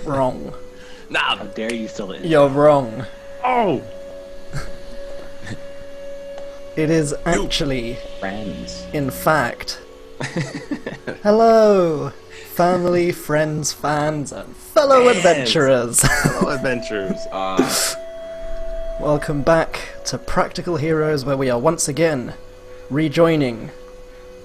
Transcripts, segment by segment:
Wrong. Nah. How dare you steal it? You're wrong. Oh. It is actually, Friends. in fact, hello, family, friends, fans, and fellow adventurers. Fellow adventurers. Welcome back to Practical Heroes, where we are once again rejoining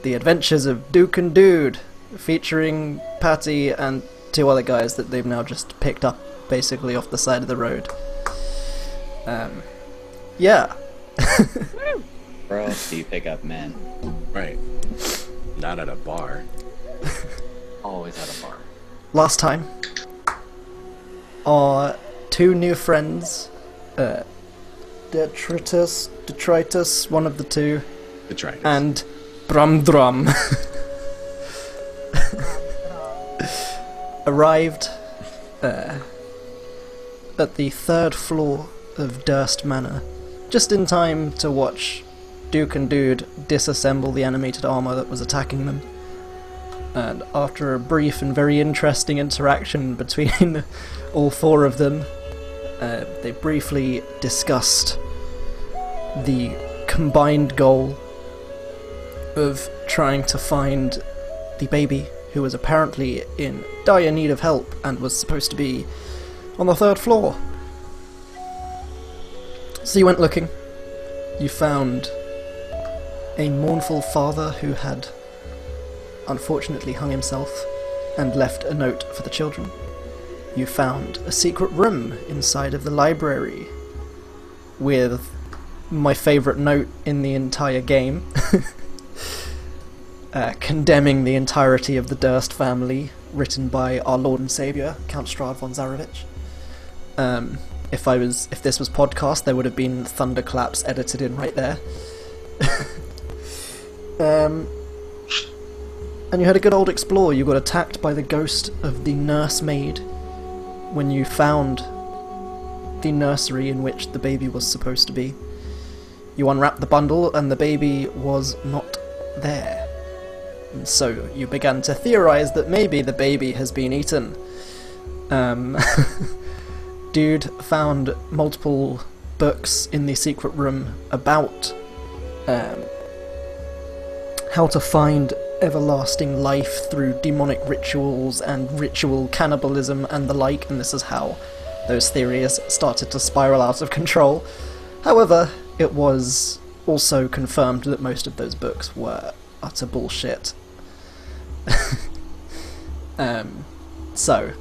the adventures of Duke and Dude, featuring Patty and two other guys that they've now just picked up, basically off the side of the road. Yeah. Where else do you pick up men? Right. Not at a bar. Always at a bar. Last time, our two new friends, Detritus, one of the two, Detritus. and Brumdrum, arrived at the third floor of Durst Manor, just in time to watch Duke and Dude disassemble the animated armour that was attacking them. And after a brief and very interesting interaction between all four of them, they briefly discussed the combined goal of trying to find the baby, who was apparently in dire need of help and was supposed to be on the third floor. So you went looking. You found a mournful father who had unfortunately hung himself and left a note for the children. You found a secret room inside of the library with my favourite note in the entire game, condemning the entirety of the Durst family, written by our Lord and Saviour, Count Strahd von Zarovich. If this was podcast, there would have been thunderclaps edited in right there. And you had a good old explore. You got attacked by the ghost of the nursemaid when you found the nursery in which the baby was supposed to be. You unwrapped the bundle and the baby was not there. And so you began to theorize that maybe the baby has been eaten. Dude found multiple books in the secret room about how to find everlasting life through demonic rituals and ritual cannibalism and the like, and this is how those theories started to spiral out of control. However, it was also confirmed that most of those books were utter bullshit. So,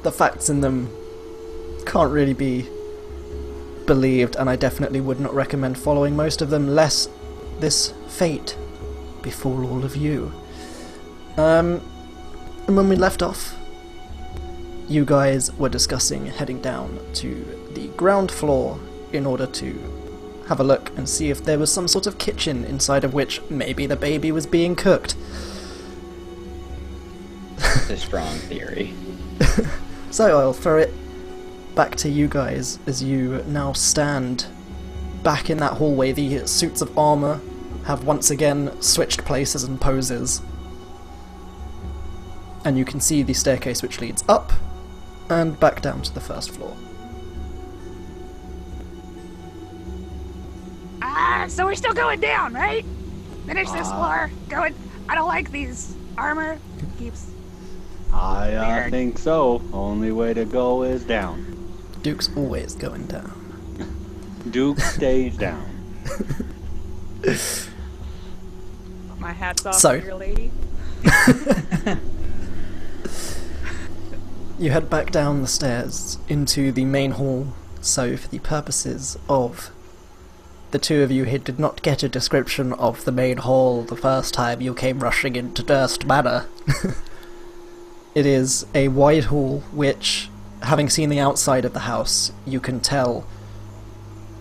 the facts in them can't really be believed, and I definitely would not recommend following most of them, lest this fate befall all of you. And when we left off, you guys were discussing heading down to the ground floor in order to have a look and see if there was some sort of kitchen inside of which maybe the baby was being cooked. It's a strong theory. So I'll throw it back to you guys as you now stand back in that hallway. The suits of armour have once again switched places and poses, and you can see the staircase which leads up and back down to the first floor. So we're still going down, right? Finish this floor. Going. I don't like these armor. Keeps. I Weird. think so. Only way to go is down. Duke's always going down. Duke stays down. My hat's off So. to your lady. You head back down the stairs into the main hall, so for the purposes of the two of you who did not get a description of the main hall the first time you came rushing into Durst Manor, it is a wide hall which, having seen the outside of the house, you can tell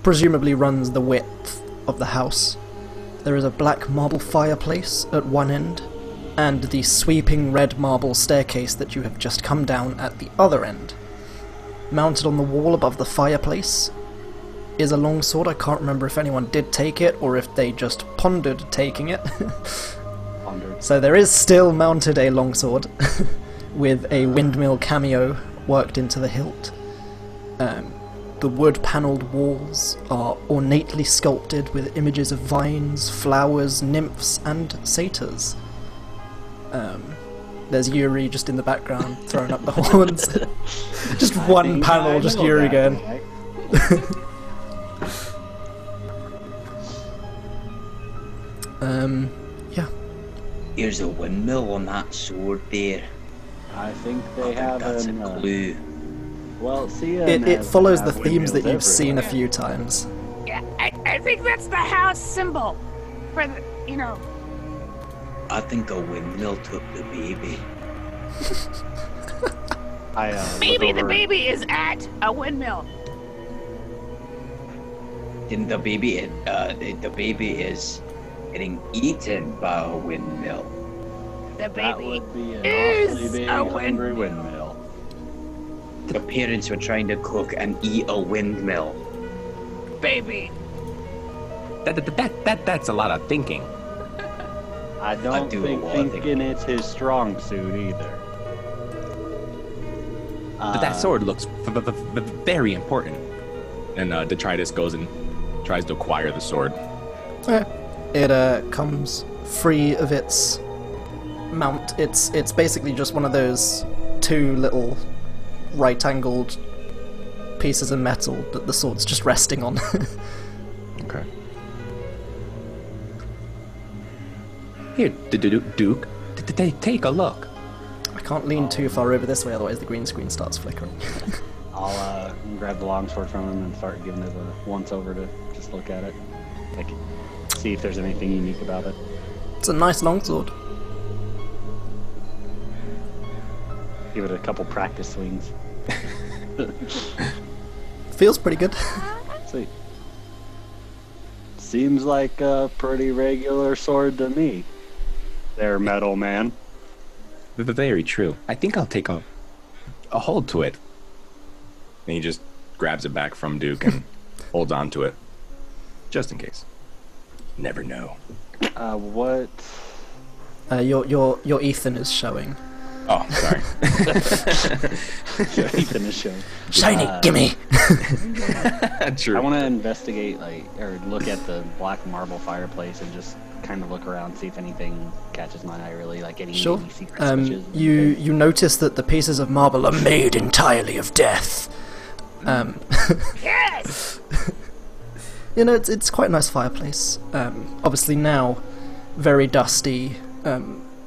presumably runs the width of the house. There is a black marble fireplace at one end, and the sweeping red marble staircase that you have just come down at the other end. Mounted on the wall above the fireplace is a longsword. I can't remember if anyone did take it or if they just pondered taking it. Pondered. So there is still mounted a longsword with a windmill cameo worked into the hilt. The wood-panelled walls are ornately sculpted with images of vines, flowers, nymphs, and satyrs. There's Yuri just in the background throwing up the horns. Just one panel, just Yuri going. Yeah. There's a windmill on that sword there. I think they have That's a clue. Well, see, It follows the themes that you've seen a few times. Yeah, I think that's the house symbol for the, you know. I think a windmill took the baby. Maybe the baby is at a windmill. Then the baby is getting eaten by a windmill. The That baby would be an is awfully big, a hungry windmill. windmill. The parents were trying to cook and eat a windmill. Baby. That's a lot of thinking. I don't do a think lot of thinking it's his strong suit either. But that sword looks very important. And Detritus goes and tries to acquire the sword. It comes free of its mount. It's basically just one of those two little right-angled pieces of metal that the sword's just resting on. Okay. Here, Duke, take a look. I can't lean too far over this way, otherwise the green screen starts flickering. I'll grab the longsword from him and start giving it a once-over to just look at it. Like, see if there's anything unique about it. It's a nice longsword. Give it a couple practice swings. Feels pretty good. See. Seems like a pretty regular sword to me. There, metal man. Very true. I think I'll take a hold to it. And he just grabs it back from Duke and holds on to it. Just in case. Never know. What? Your Ethan is showing. Oh, sorry. Ethan is showing. Shiny, gimme! True. I want to investigate, or look at the black marble fireplace and just kind of look around, see if anything catches my eye, really, like any Sure. secret switches. You notice that the pieces of marble are made entirely of death. Yes! You know, it's quite a nice fireplace. Obviously now, very dusty.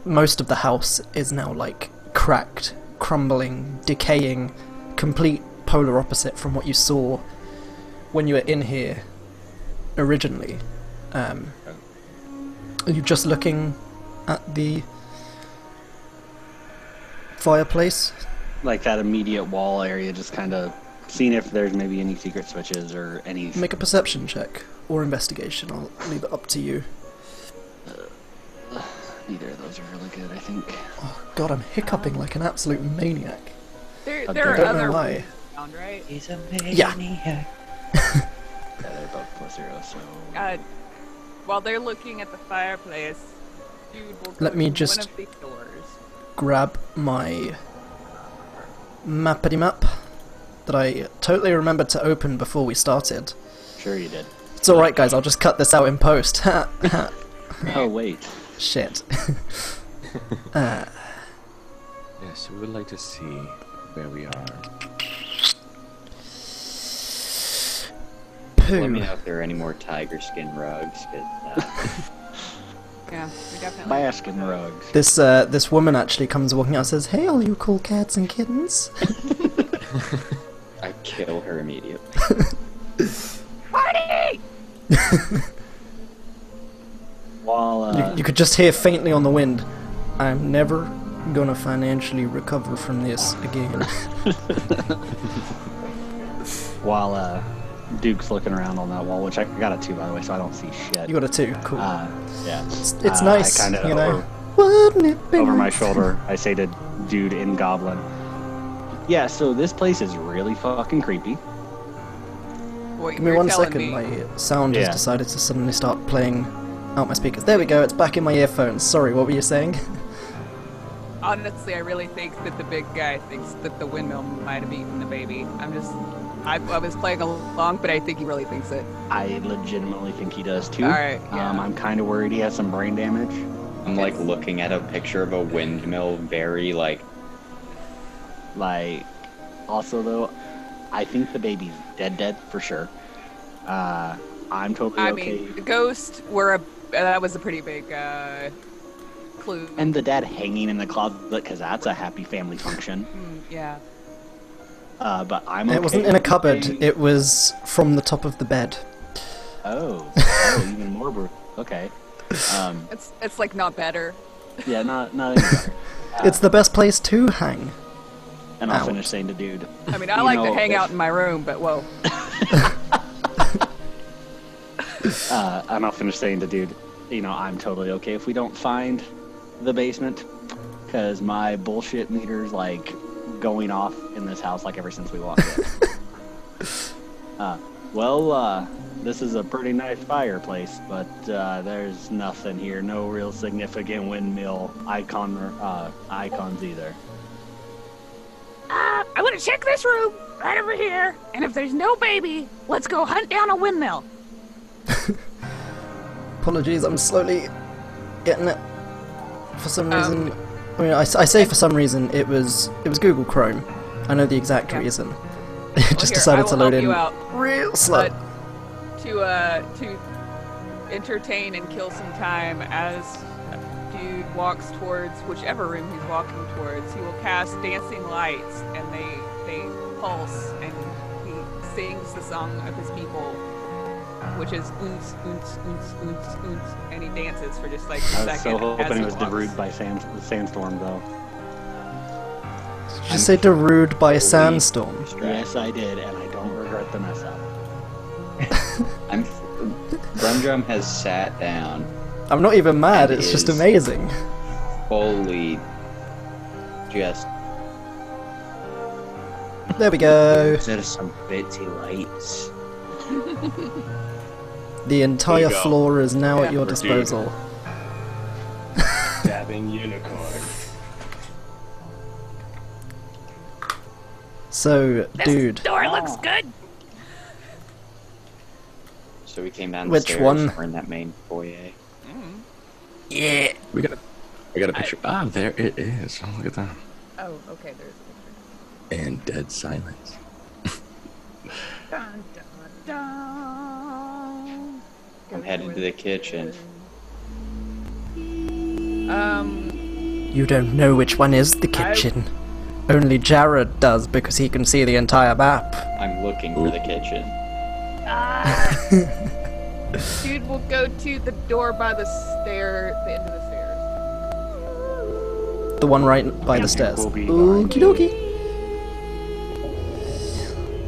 Most of the house is now, like, cracked, crumbling, decaying, complete polar opposite from what you saw when you were in here originally. Are you just looking at the fireplace? Like that immediate wall area, just kind of seeing if there's maybe any secret switches or any... Make a perception check, or investigation, I'll leave it up to you. Neither of those are really good, I think. Oh god, I'm hiccuping like an absolute maniac. There I are don't other know ones why. around, right? He's a Yeah. maniac. Yeah, they're both +0, so... While they're looking at the fireplace, dude will go Let me to just- one of the doors. Grab my mappity map that I totally remembered to open before we started. Sure you did. It's alright guys, I'll just cut this out in post. Ha, ha. Oh, wait. Shit. Yes, we would like to see where we are. Let me Poo. know if there are any more tiger skin rugs, cause, Yeah, we definitely. Baskin rugs. This woman actually comes walking out and says, "Hey, all you cool cats and kittens." I kill her immediately. Party! While, You could just hear faintly on the wind, "I'm never gonna financially recover from this again." while Duke's looking around on that wall, which I got a 2 by the way, so I don't see shit. You got a 2, cool. Yeah. It's nice, I kinda you know. Wouldn't it be Over my nice? shoulder, I say to dude in Goblin, yeah, so this place is really fucking creepy. Wait, Give me you're 1 telling second, me. my sound Yeah. has decided to suddenly start playing out my speakers. There we go, it's back in my earphones. Sorry, what were you saying? Honestly, I really think that the big guy thinks that the windmill might have eaten the baby. I was playing along, but I think he really thinks it. I legitimately think he does too. All right, yeah. I'm kind of worried he has some brain damage. I'm like looking at a picture of a windmill, very like. Also though, I think the baby's dead for sure. I'm totally okay. I mean, the ghost that was a pretty big clue. And the dad hanging in the closet, because that's a happy family function. Yeah. But I'm okay. It wasn't in a cupboard, it was from the top of the bed. Oh, even more brutal. Okay. It's like not better. Yeah, not any better. It's the best place to hang. And I'll out. finish saying to dude. I mean, I like to hang out in my room, but whoa. And I'll finish saying to dude, I'm totally okay if we don't find the basement, because my bullshit meter's like going off in this house like ever since we walked in. This is a pretty nice fireplace, but there's nothing here. No real significant windmill icons either. I want to check this room right over here, and if there's no baby, let's go hunt down a windmill. Apologies, I'm slowly getting it. For some reason, I say for some reason, it was Google Chrome. I know the exact reason. It just decided to load in real slow. To entertain and kill some time, as dude walks towards whichever room he's walking towards, he will cast dancing lights, and they pulse, and he sings the song of his people, which is oons, oons, oons, oons, oons, and he dances for just like a second. I was so hoping it was walks. Darude by Sandstorm, though. Did you say Darude by Sandstorm? Yes, I did, and I don't regret the mess up. Brumdrum has sat down. I'm not even mad, it's just amazing. Holy. Just. There we go. There's some bitsy lights. The entire go. floor is now at your For disposal. Stabbing unicorn. So, This dude, door looks good. So we came down the Which stairs. one? We're in that main foyer. yeah. I got a picture. There it is. Oh, look at that. Oh, okay, there's a picture. And dead silence. Dun, dun, dun. I'm headed to the kitchen. You don't know which one is the kitchen. Only Jared does because he can see the entire map. I'm looking for the kitchen. Dude will go to the door by the end of the stairs. The one right by the stairs. will be Okie dokie.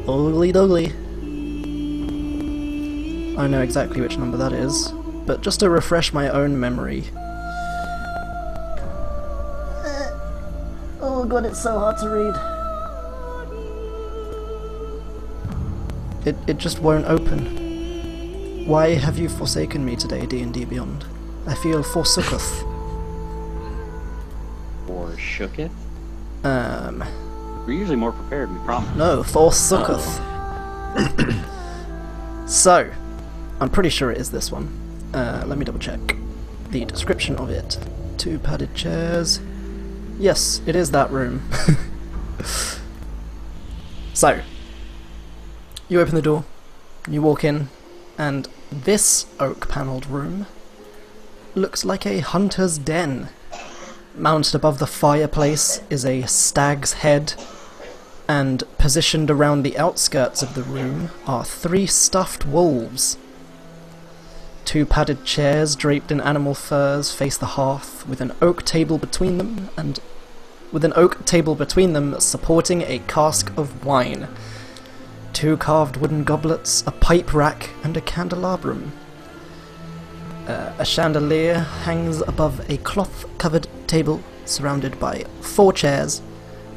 Oogly doogly. I know exactly which number that is, but just to refresh my own memory. Oh god, it's so hard to read. It just won't open. Why have you forsaken me today, D&D Beyond? I feel forsooketh. Or shooketh? We're usually more prepared, we promise. No, forsooketh. So, I'm pretty sure it is this one. Let me double check. The description of it. 2 padded chairs. Yes, it is that room. So, you open the door, you walk in, and this oak-panelled room looks like a hunter's den. Mounted above the fireplace is a stag's head, and positioned around the outskirts of the room are 3 stuffed wolves. 2 padded chairs draped in animal furs face the hearth, with an oak table between them, supporting a cask of wine. 2 carved wooden goblets, a pipe rack, and a candelabrum. A chandelier hangs above a cloth-covered table, surrounded by 4 chairs,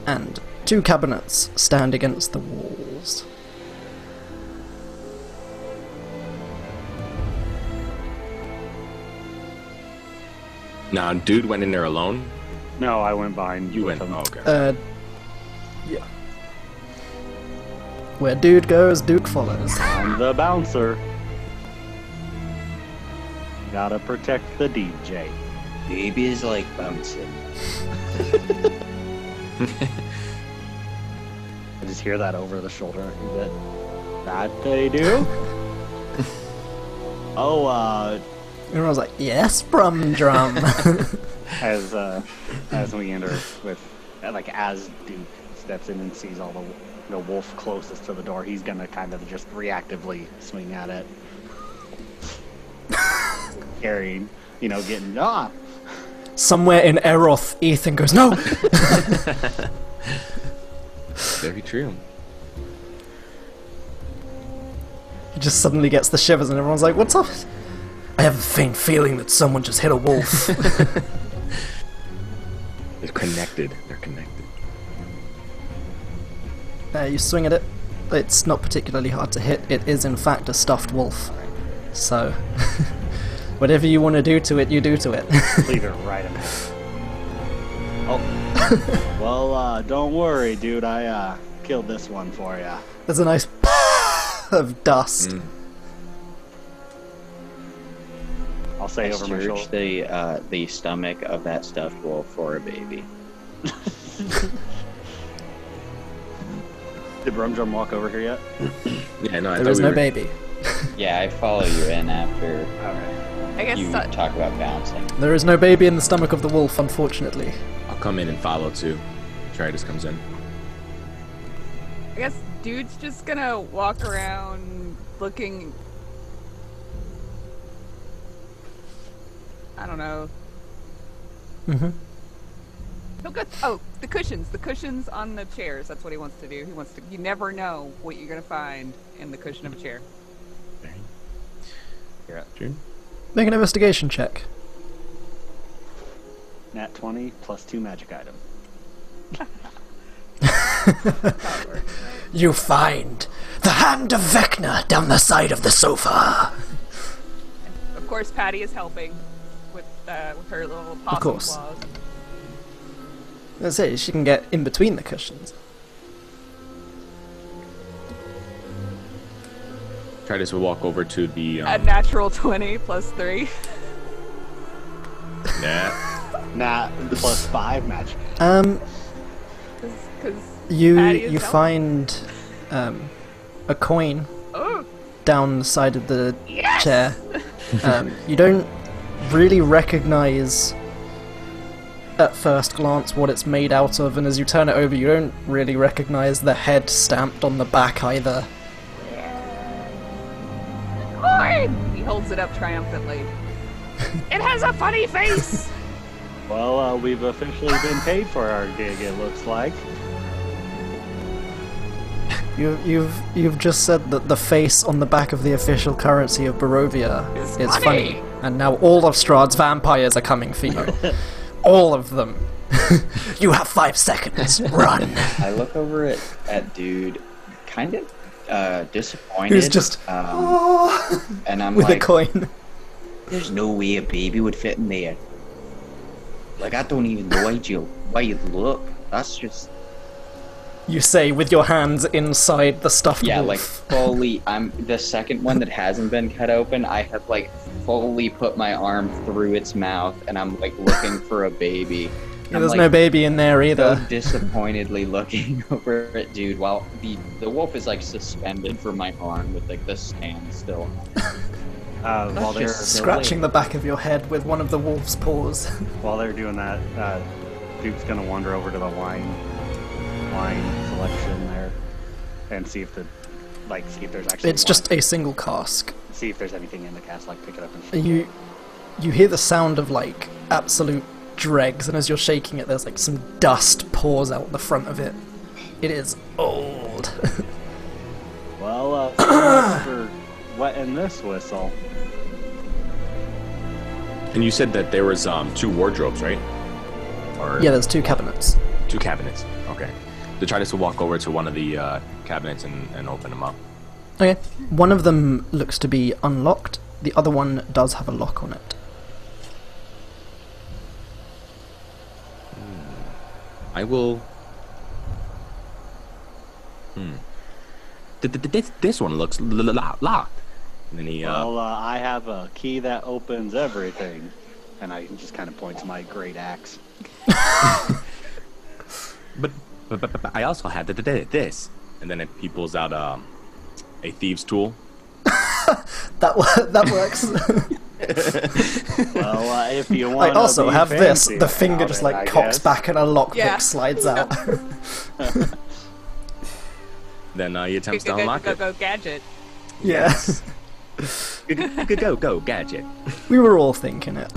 and 2 cabinets stand against the walls. Now, dude went in there alone. No, I went behind. You with went. him. Oh, okay. Yeah. Where dude goes, Duke follows. I'm the bouncer. Gotta protect the DJ. Baby is like bouncing. I just hear that over the shoulder a bit. That they do? Oh, Everyone's like, yes, Brumdrum. as we enter with, like, as Duke steps in and sees all the wolf closest to the door, he's gonna kind of just reactively swing at it. Carrying, getting, Somewhere in Eroth, Ethan goes, no! Very true. He just suddenly gets the shivers and everyone's like, what's up? I have a faint feeling that someone just hit a wolf. They're connected. They're connected. You swing at it. It's not particularly hard to hit. It is in fact a stuffed wolf. So, whatever you want to do to it, you do to it. leave it right in there. Oh. Well, don't worry, dude. I killed this one for ya. There's a nice of dust. I'll say over my Search shoulder. the stomach of that stuffed wolf for a baby. Did Brumdrum walk over here yet? Yeah, no, I There thought is we no were... baby. Yeah, I follow you in after Alright. I guess you talk about bouncing. There is no baby in the stomach of the wolf, unfortunately. I'll come in and follow too. Detritus comes in. I guess dude's just gonna walk around looking. I don't know. Mm-hmm. He'll go. Oh, the cushions on the chairs. That's what he wants to do. He wants to. You never know what you're gonna find in the cushion of a chair. You're up. June? Make an investigation check. Nat 20 plus 2 magic item. You find the hand of Vecna down the side of the sofa. Of course, Patty is helping with her little possum course. claws. That's it, she can get in between the cushions. Detritus will walk over to the... A natural 20 plus 3. Nah. Nat plus 5 magic. Because You find a coin oh, down the side of the yes! chair. You don't really recognize at first glance what it's made out of, and as you turn it over you don't really recognize the head stamped on the back either. coin! He holds it up triumphantly. It has a funny face. Well, we've officially been paid for our gig, it looks like. You've just said that the face on the back of the official currency of Barovia It's is funny. funny, and now all of Strahd's vampires are coming for you. All of them. You have 5 seconds. Run. I look over at dude, kind of disappointed. Who's just and I'm with like, a coin. there's no way a baby would fit in there. Like, I don't even know why you look. That's just... You say with your hands inside the stuffed Yeah, wolf. like, fully, I'm the second one that hasn't been cut open. I have, like, fully put my arm through its mouth, and I'm, like, looking for a baby. Yeah, I'm, there's like, no baby in there so either. disappointedly looking over at dude while the wolf is, like, suspended from my arm with, like, the stand still. While they're Scratching the back of your head with one of the wolf's paws. while they're doing that, Duke's gonna wander over to the wine selection there and see if there's actually It's just a single cask. see if there's anything in the cask, like pick it up and shake. You hear the sound of like absolute dregs, and as you're shaking it, there's like some dust pours out the front of it. It is old. Well, for wetting this whistle. And you said that there was 2 wardrobes, right? Or Yeah, there's 2 cabinets. 2 cabinets. Okay. Detritus will walk over to one of the cabinets and open them up. Okay. One of them looks to be unlocked. The other one does have a lock on it. I will. This one looks locked. And then he. Well, I have a key that opens everything, and I just kind of point to my great axe. But I also had this, and then he pulls out a thieves' tool. That works. Well, if you I want, also have this. fancy The finger about just it, like I cocks guess. back and a lockpick Yeah. slides out. Then he attempts to unlock Go, it. go, gadget. Yeah. Go, gadget. We were all thinking it.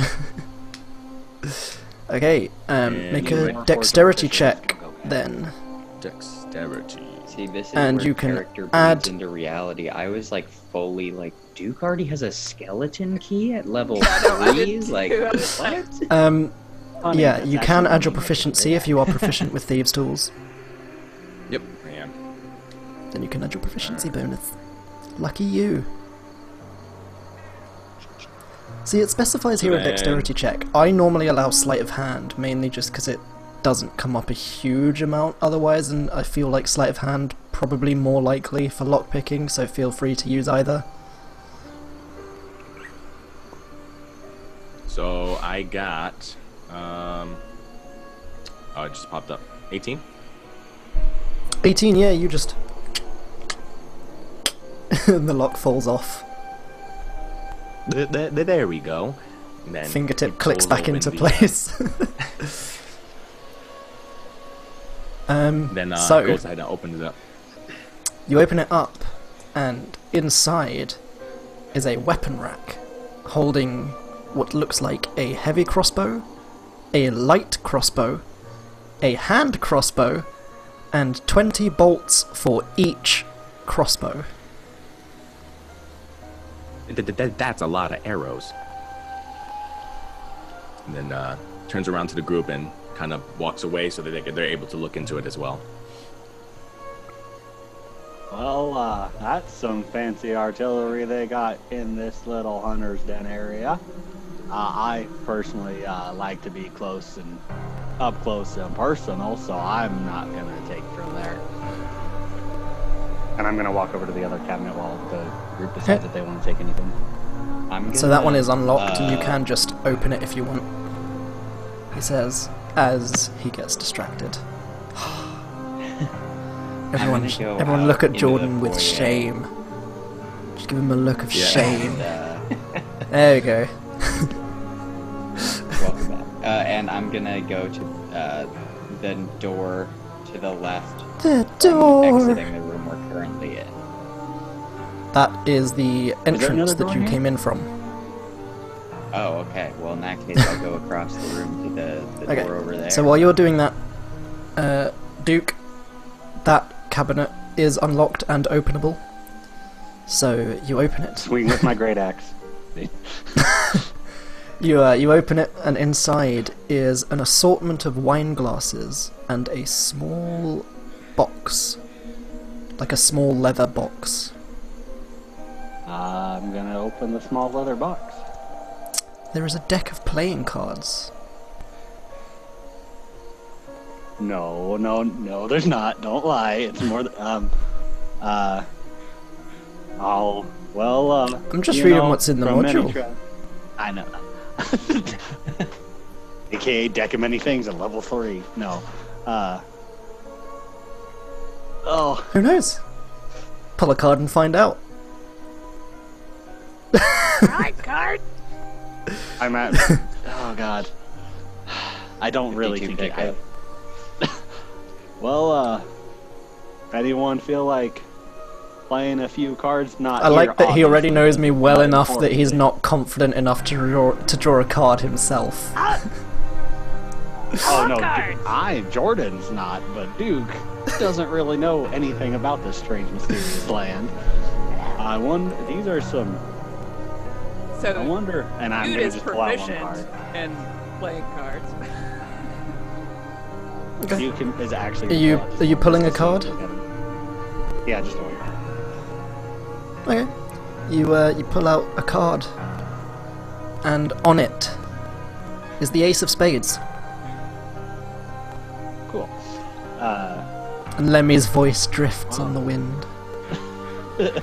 Okay, make you a might- dexterity check then. Dexterity. See, this is And where you can character bleeds add- into reality. I was like fully like, Duke already has a skeleton key at level Yeah, no, I 3? did Like, too. what? Funny, Yeah, that's you can actually add your one of the proficiency great if you are proficient with thieves' tools. Yep, I am. Then you can add your proficiency bonus. Lucky you. See, it specifies here a Then- dexterity check. I normally allow sleight of hand, mainly just because it doesn't come up a huge amount otherwise, and I feel like sleight of hand probably more likely for lockpicking, so feel free to use either. So I got. Oh, it just popped up. 18. 18, yeah, you just... and the lock falls off. There we go. And then Fingertip he clicks pulls back open into the, place. Then so, goes ahead and opens it up. you open it up, and inside is a weapon rack holding what looks like a heavy crossbow, a light crossbow, a hand crossbow, and 20 bolts for each crossbow. That's a lot of arrows. And then turns around to the group and kind of walks away so that they're able to look into it as well. Well, that's some fancy artillery they got in this little hunter's den area. I personally like to be close and up close and personal, so I'm not gonna take from there. And I'm gonna walk over to the other cabinet while the group decides that they want to take anything. So that one is unlocked, and you can just open it if you want. He says, as he gets distracted. Everyone, gonna go everyone out look at into Jordan the with foyer. shame. Just give him a look of Yeah. shame. And, There we go. welcome back. And I'm gonna go to the door to the left. The from door. Exiting the room we're currently in. That is the entrance another that door you here? came in from. Oh, okay. Well, in that case, I'll go across the room to the Okay. door over there. So while you're doing that, Duke, that cabinet is unlocked and openable. So you open it. Swing with my great axe. You open it, and inside is an assortment of wine glasses and a small box, like a small leather box. I'm gonna open the small leather box. There is a deck of playing cards. No, there's not. Don't lie. It's more. I'm just you reading know, what's in the from many module. I know. AKA deck of many things at level 3. No. Oh, Who knows? Pull a card and find out. Right, card. I'm at. Oh God. I don't really 52 think I. pickup. Well, anyone feel like playing a few cards? Not. I like here, that he already obviously, knows me but well not enough that importantly. he's not confident enough to draw a card himself. Oh no, cards. Jordan's not, but Duke doesn't really know anything about this strange, mysterious land. These are some. So I wonder, and I'm Dude gonna is just pull out one proficient card. in playing cards. Okay. You can is actually. Are you- just are you one pulling a just so you card? look at 'em. Yeah, just one. Okay. You pull out a card, and on it is the Ace of Spades. Cool. And Lemmy's voice drifts on the wind. There you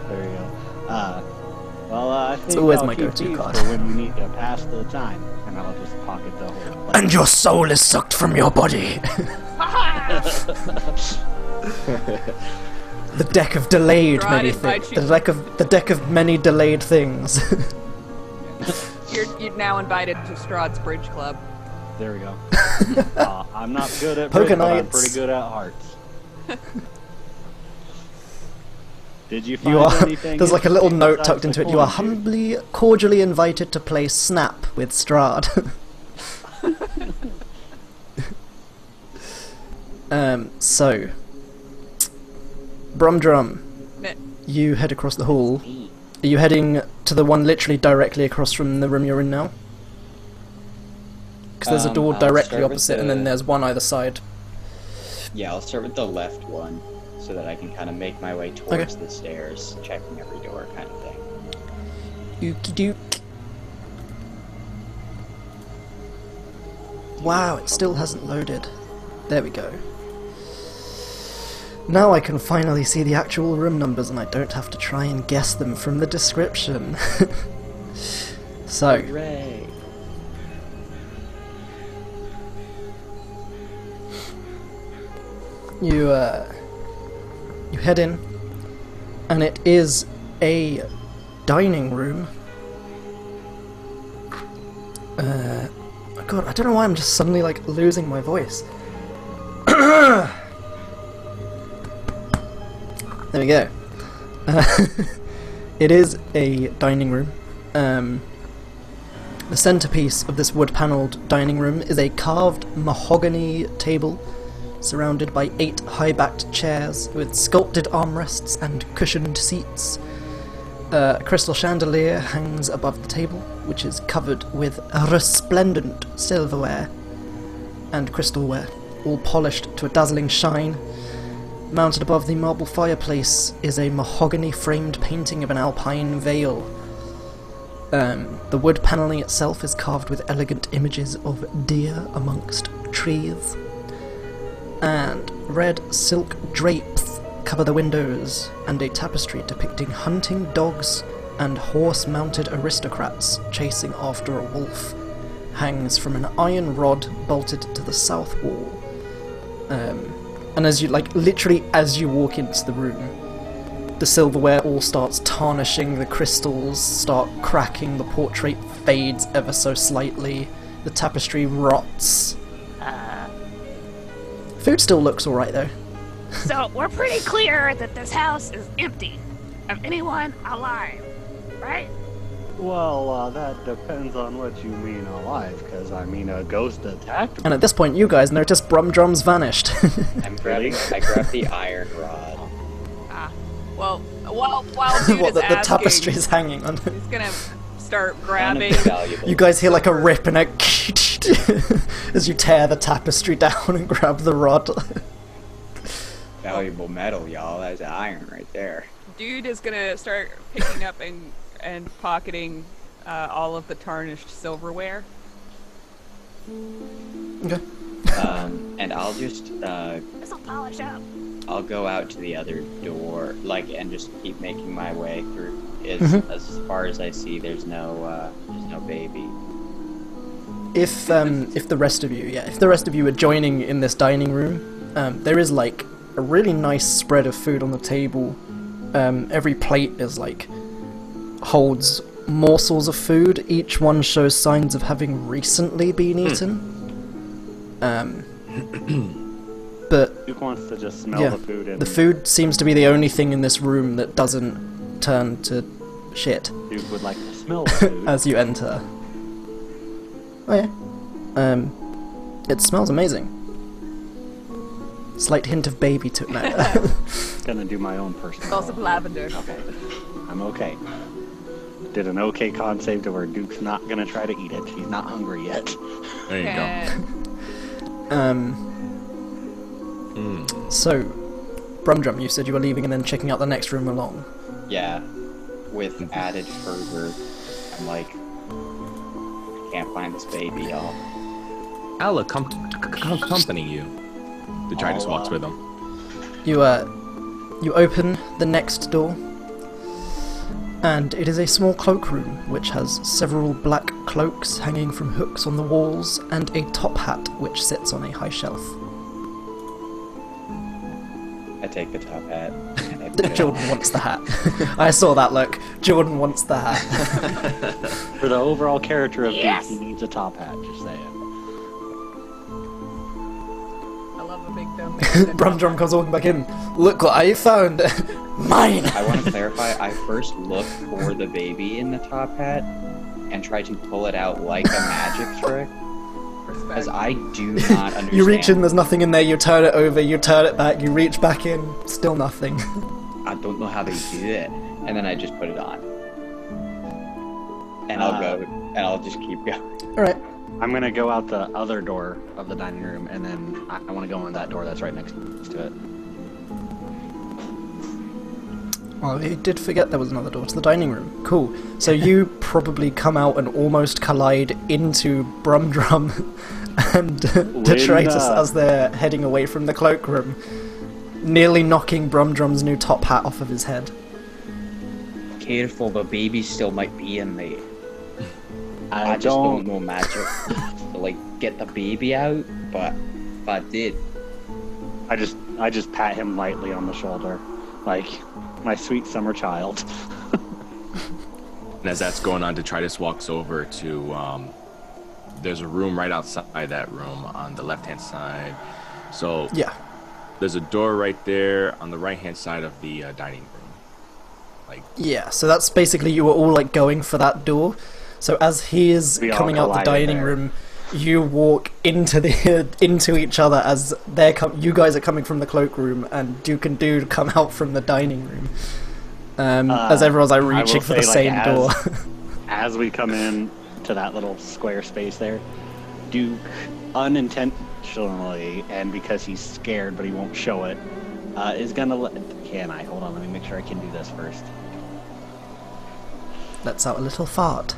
go. Well, I think always I'll my keep go-to these card. for when we need to pass the time, and I'll just pocket the whole. And your soul is sucked from your body. The deck of delayed Strahd many invites things. you- The deck of many delayed things. You're now invited to Strahd's Bridge Club. There we go. I'm not good at Poker bridge, but I'm nights. pretty good at hearts. Did you find You are. anything? There's like a little interesting note besides tucked the into it. You are coin, dude? humbly, cordially invited to play Snap with Strahd. So, Brumdrum, Meh. you head across the hall. Are you heading to the one literally directly across from the room you're in now? Because there's a door I'll directly start with opposite, and then there's one either side. Yeah, I'll start with the left one, so that I can kind of make my way towards the stairs, checking every door kind of thing. Ookie dook. Wow, it still hasn't loaded. There we go. Now I can finally see the actual room numbers and I don't have to try and guess them from the description. So, Hooray! you head in, and it is a dining room. God, I don't know why I'm just suddenly like losing my voice. There we go. It is a dining room. The centerpiece of this wood-paneled dining room is a carved mahogany table surrounded by 8 high-backed chairs with sculpted armrests and cushioned seats. A crystal chandelier hangs above the table, which is covered with resplendent silverware and crystalware, all polished to a dazzling shine. Mounted above the marble fireplace is a mahogany-framed painting of an alpine vale. The wood panelling itself is carved with elegant images of deer amongst trees. And red silk drapes cover the windows, and a tapestry depicting hunting dogs and horse-mounted aristocrats chasing after a wolf hangs from an iron rod bolted to the south wall. And as you, like, literally as you walk into the room, the silverware all starts tarnishing, the crystals start cracking, the portrait fades ever so slightly, the tapestry rots. Food still looks alright though. So we're pretty clear that this house is empty of anyone alive, right? Well, that depends on what you mean alive, because I mean a ghost attacked And at this point you guys notice Brumdrum's vanished. I grabbed the iron rod. Well, while dude What, is the asking, tapestry's hanging on. he's gonna start None grabbing. of the valuables. You guys hear like a rip and a as you tear the tapestry down and grab the rod. Valuable metal, y'all. That's iron right there. Dude is gonna start picking up and pocketing all of the tarnished silverware. Okay. And I'll just This'll polish up. I'll go out to the other door, and just keep making my way through. As far as I see, there's no baby. If the rest of you are joining in this dining room, there is like a really nice spread of food on the table. Every plate is like holds morsels of food. Each one shows signs of having recently been eaten. But Duke wants to just smell yeah, the food, and the food seems to be the only thing in this room that doesn't turn to shit Duke would like to smell the food. as you enter. Oh yeah. It smells amazing. Slight hint of baby to it now. Gonna do my own personal. Smells of lavender. Okay, I'm okay. Did an okay con save to where Duke's not gonna try to eat it. He's not hungry yet. There you And So, Brumdrum, you said you were leaving and then checking out the next room along. Yeah, with added fervor, I'm like, I can't find this baby, y'all. go. I'll accompany you. Detritus walks with him. You open the next door, and it is a small cloakroom which has several black cloaks hanging from hooks on the walls and a top hat which sits on a high shelf. I take the top hat. Jordan wants the hat. I saw that look. Jordan wants the hat. For the overall character of Yes! Duke, he needs a top hat, just saying. I love a big dumb. Brumdrum comes walking back in. Look what I found! Mine! I want to clarify, I first looked for the baby in the top hat and tried to pull it out like a magic trick. Because I do not understand. You reach in, there's nothing in there, you turn it over, you turn it back, you reach back in, still nothing. I don't know how they do it. And then I just put it on. And I'll go, and I'll just keep going. Alright. I'm gonna go out the other door of the dining room, and then I want to go in that door that's right next to it. Well, you did forget there was another door to the dining room. Cool. So you probably come out and almost collide into Brumdrum and Detritus as they're heading away from the cloakroom, nearly knocking Brumdrum's new top hat off of his head. Careful, the baby still might be in there. I just don't know magic to like get the baby out, but if I did, I just pat him lightly on the shoulder, like my sweet summer child. And as that's going on, Detritus walks over to, there's a room right outside that room on the left-hand side. So Yeah. there's a door right there on the right-hand side of the dining room. Like, Yeah, so that's basically you were all like going for that door. So as he is We all coming out the collided dining there. room, you walk into the into each other as you guys are coming from the cloakroom, and Duke and Dude come out from the dining room. As everyone's like I will reaching for the say, like, same door. As we come in to that little square space there, Duke unintentionally, and because he's scared but he won't show it, is gonna let... Can I? Hold on, let me make sure I can do this first. Lets out a little fart.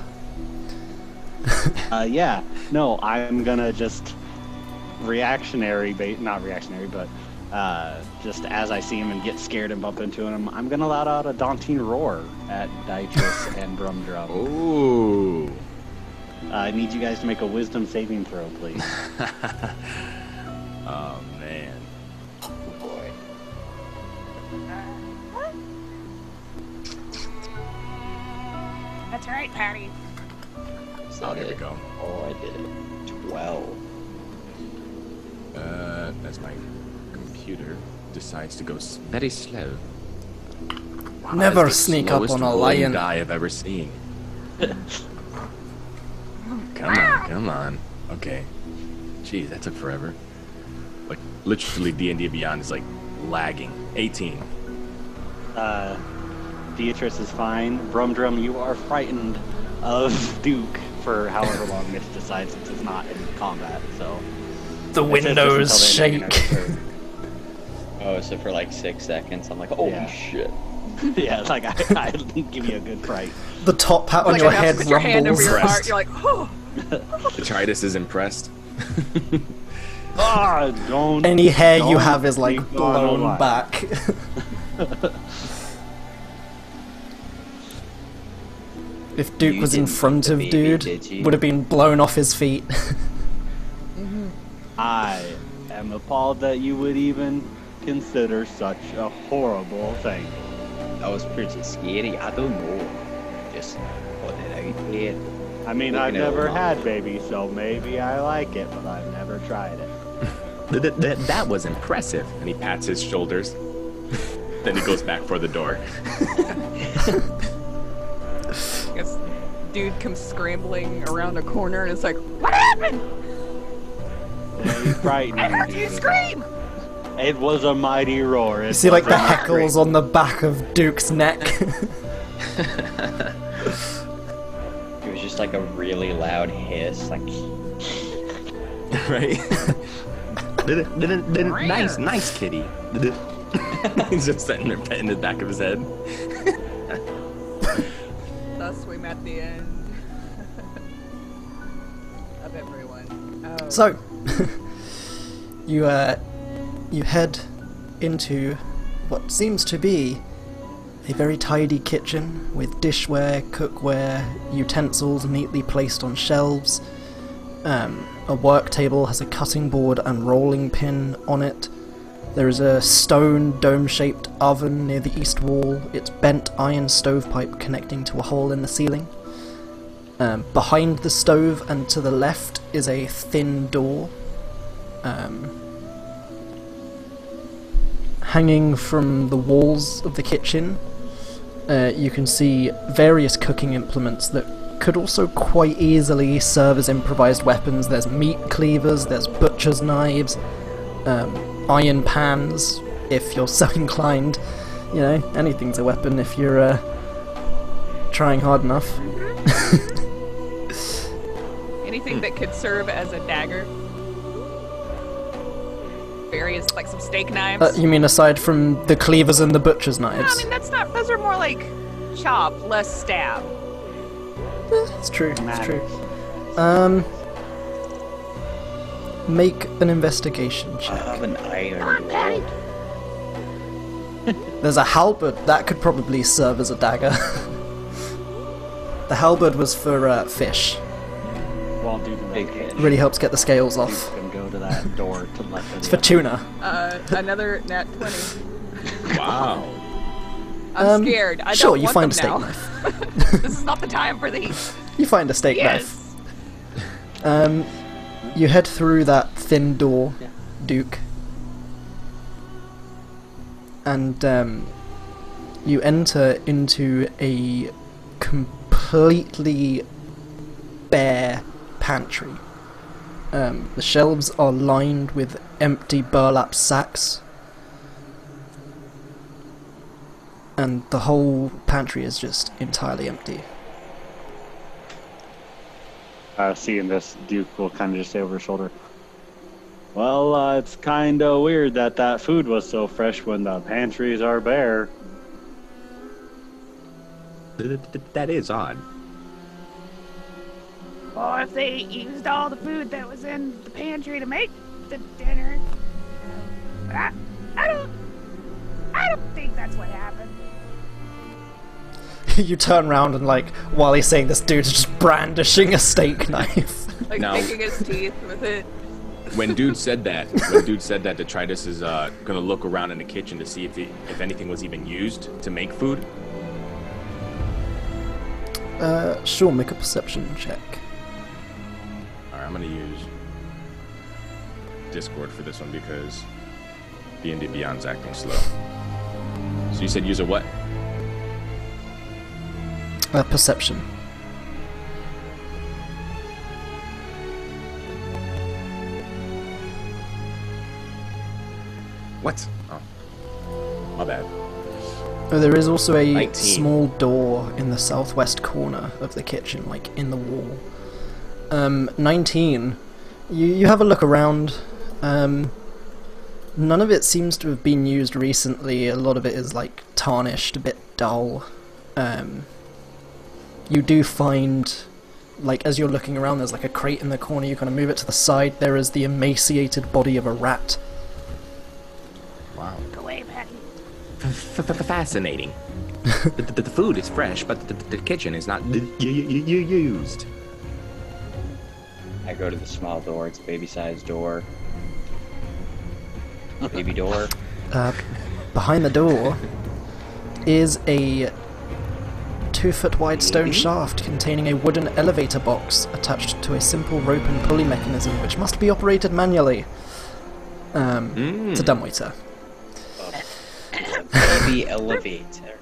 Yeah. No, I'm gonna just not reactionary, but just as I see him and get scared and bump into him, I'm gonna let out a daunting roar at Detritus and Brumdrum. ooh. I need you guys to make a wisdom saving throw, please. Oh, man. boy. That's right, Patty. Oh, here we go. Oh, I did it. 12. As my computer decides to go very slow. Wow, Never that's the sneak up slowest on a rolling lion. die I've ever seen. Come on. Okay. Jeez, that took forever. Like, literally D&D Beyond is like lagging. 18. Beatrice is fine. Brumdrum, you are frightened of Duke for however long it decides since it's not in combat, so... The windows shake. Oh, so for like 6 seconds, I'm like, holy Yeah. shit. Yeah, like, I give you a good fright. The top hat on Like your enough head with your hand over rumbles. your heart. You're like, oh. Detritus is impressed. Ah, don't... Any hair you don't have is like keep on blown alive. back. If Duke You was in didn't front eat the of baby, Dude, did you? would have been blown off his feet. I am appalled that you would even consider such a horrible thing. That was pretty scary. I don't know. Just put it out there. I mean, Looking I've at never it. had babies, so maybe I like it, but I've never tried it. That was impressive. And he pats his shoulders. Then he goes back for the door. I guess dude comes scrambling around a corner and it's like, what happened? Very frightening. I heard you scream. It was a mighty roar. You see like the heckles on the back of Duke's neck. It was just like a really loud hiss, like. Right? Nice kitty. He's just sitting there petting the back of his head. Thus we met the end of everyone. Oh. So, you you head into what seems to be a very tidy kitchen with dishware, cookware, utensils neatly placed on shelves. A work table has a cutting board and rolling pin on it. There is a stone dome-shaped oven near the east wall, its bent iron stovepipe connecting to a hole in the ceiling. Behind the stove and to the left is a thin door. Hanging from the walls of the kitchen, you can see various cooking implements that could also quite easily serve as improvised weapons. There's meat cleavers, there's butcher's knives, iron pans, if you're so inclined. You know, anything's a weapon if you're trying hard enough. Anything that could serve as a dagger. Various, like some steak knives. You mean aside from the cleavers and the butcher's knives? No, I mean, that's not. Those are more like chop, less stab. It's true, it's true. Make an investigation I check. have an Come iron on, Patty. There's a halberd, that could probably serve as a dagger. The halberd was for fish. Well, dude, in Big that case, fish. Really helps get the scales you off. can go to that door to the left of It's the for tuna. Another nat 20. Wow. I'm scared. I Sure, don't you want find a them steak now. knife. This is not the time for these. You find a steak Yes. knife. You head through that thin door, Yeah. Duke, and you enter into a completely bare pantry. The shelves are lined with empty burlap sacks, and the whole pantry is just entirely empty. Seeing this, Duke will kind of just say over his shoulder, well, it's kind of weird that that food was so fresh when the pantries are bare. That is odd. Or if they used all the food that was in the pantry to make the dinner. But I don't think that's what happened. You turn around and, like, while he's saying this, dude's just brandishing a steak knife. Like No. picking his teeth with it. When dude said that, Detritus is gonna look around in the kitchen to see if anything was even used to make food. Sure, make a perception check. Alright, I'm gonna use Discord for this one because D&D Beyond's acting slow. So you said use a what? Perception. What? Oh. My bad. Oh, there is also a 19. small door in the southwest corner of the kitchen, like in the wall. 19. You have a look around. None of it seems to have been used recently. A lot of it is like tarnished, a bit dull. You do find, like, as you're looking around, there's like a crate in the corner. You kind of move it to the side. There is the emaciated body of a rat. Wow. Go away, Patty. Fascinating. The food is fresh, but the kitchen is not used. I go to the small door. It's a baby-sized door. Baby door. Behind the door is a 2-foot wide stone shaft containing a wooden elevator box attached to a simple rope and pulley mechanism which must be operated manually. It's a dumbwaiter. Baby elevator.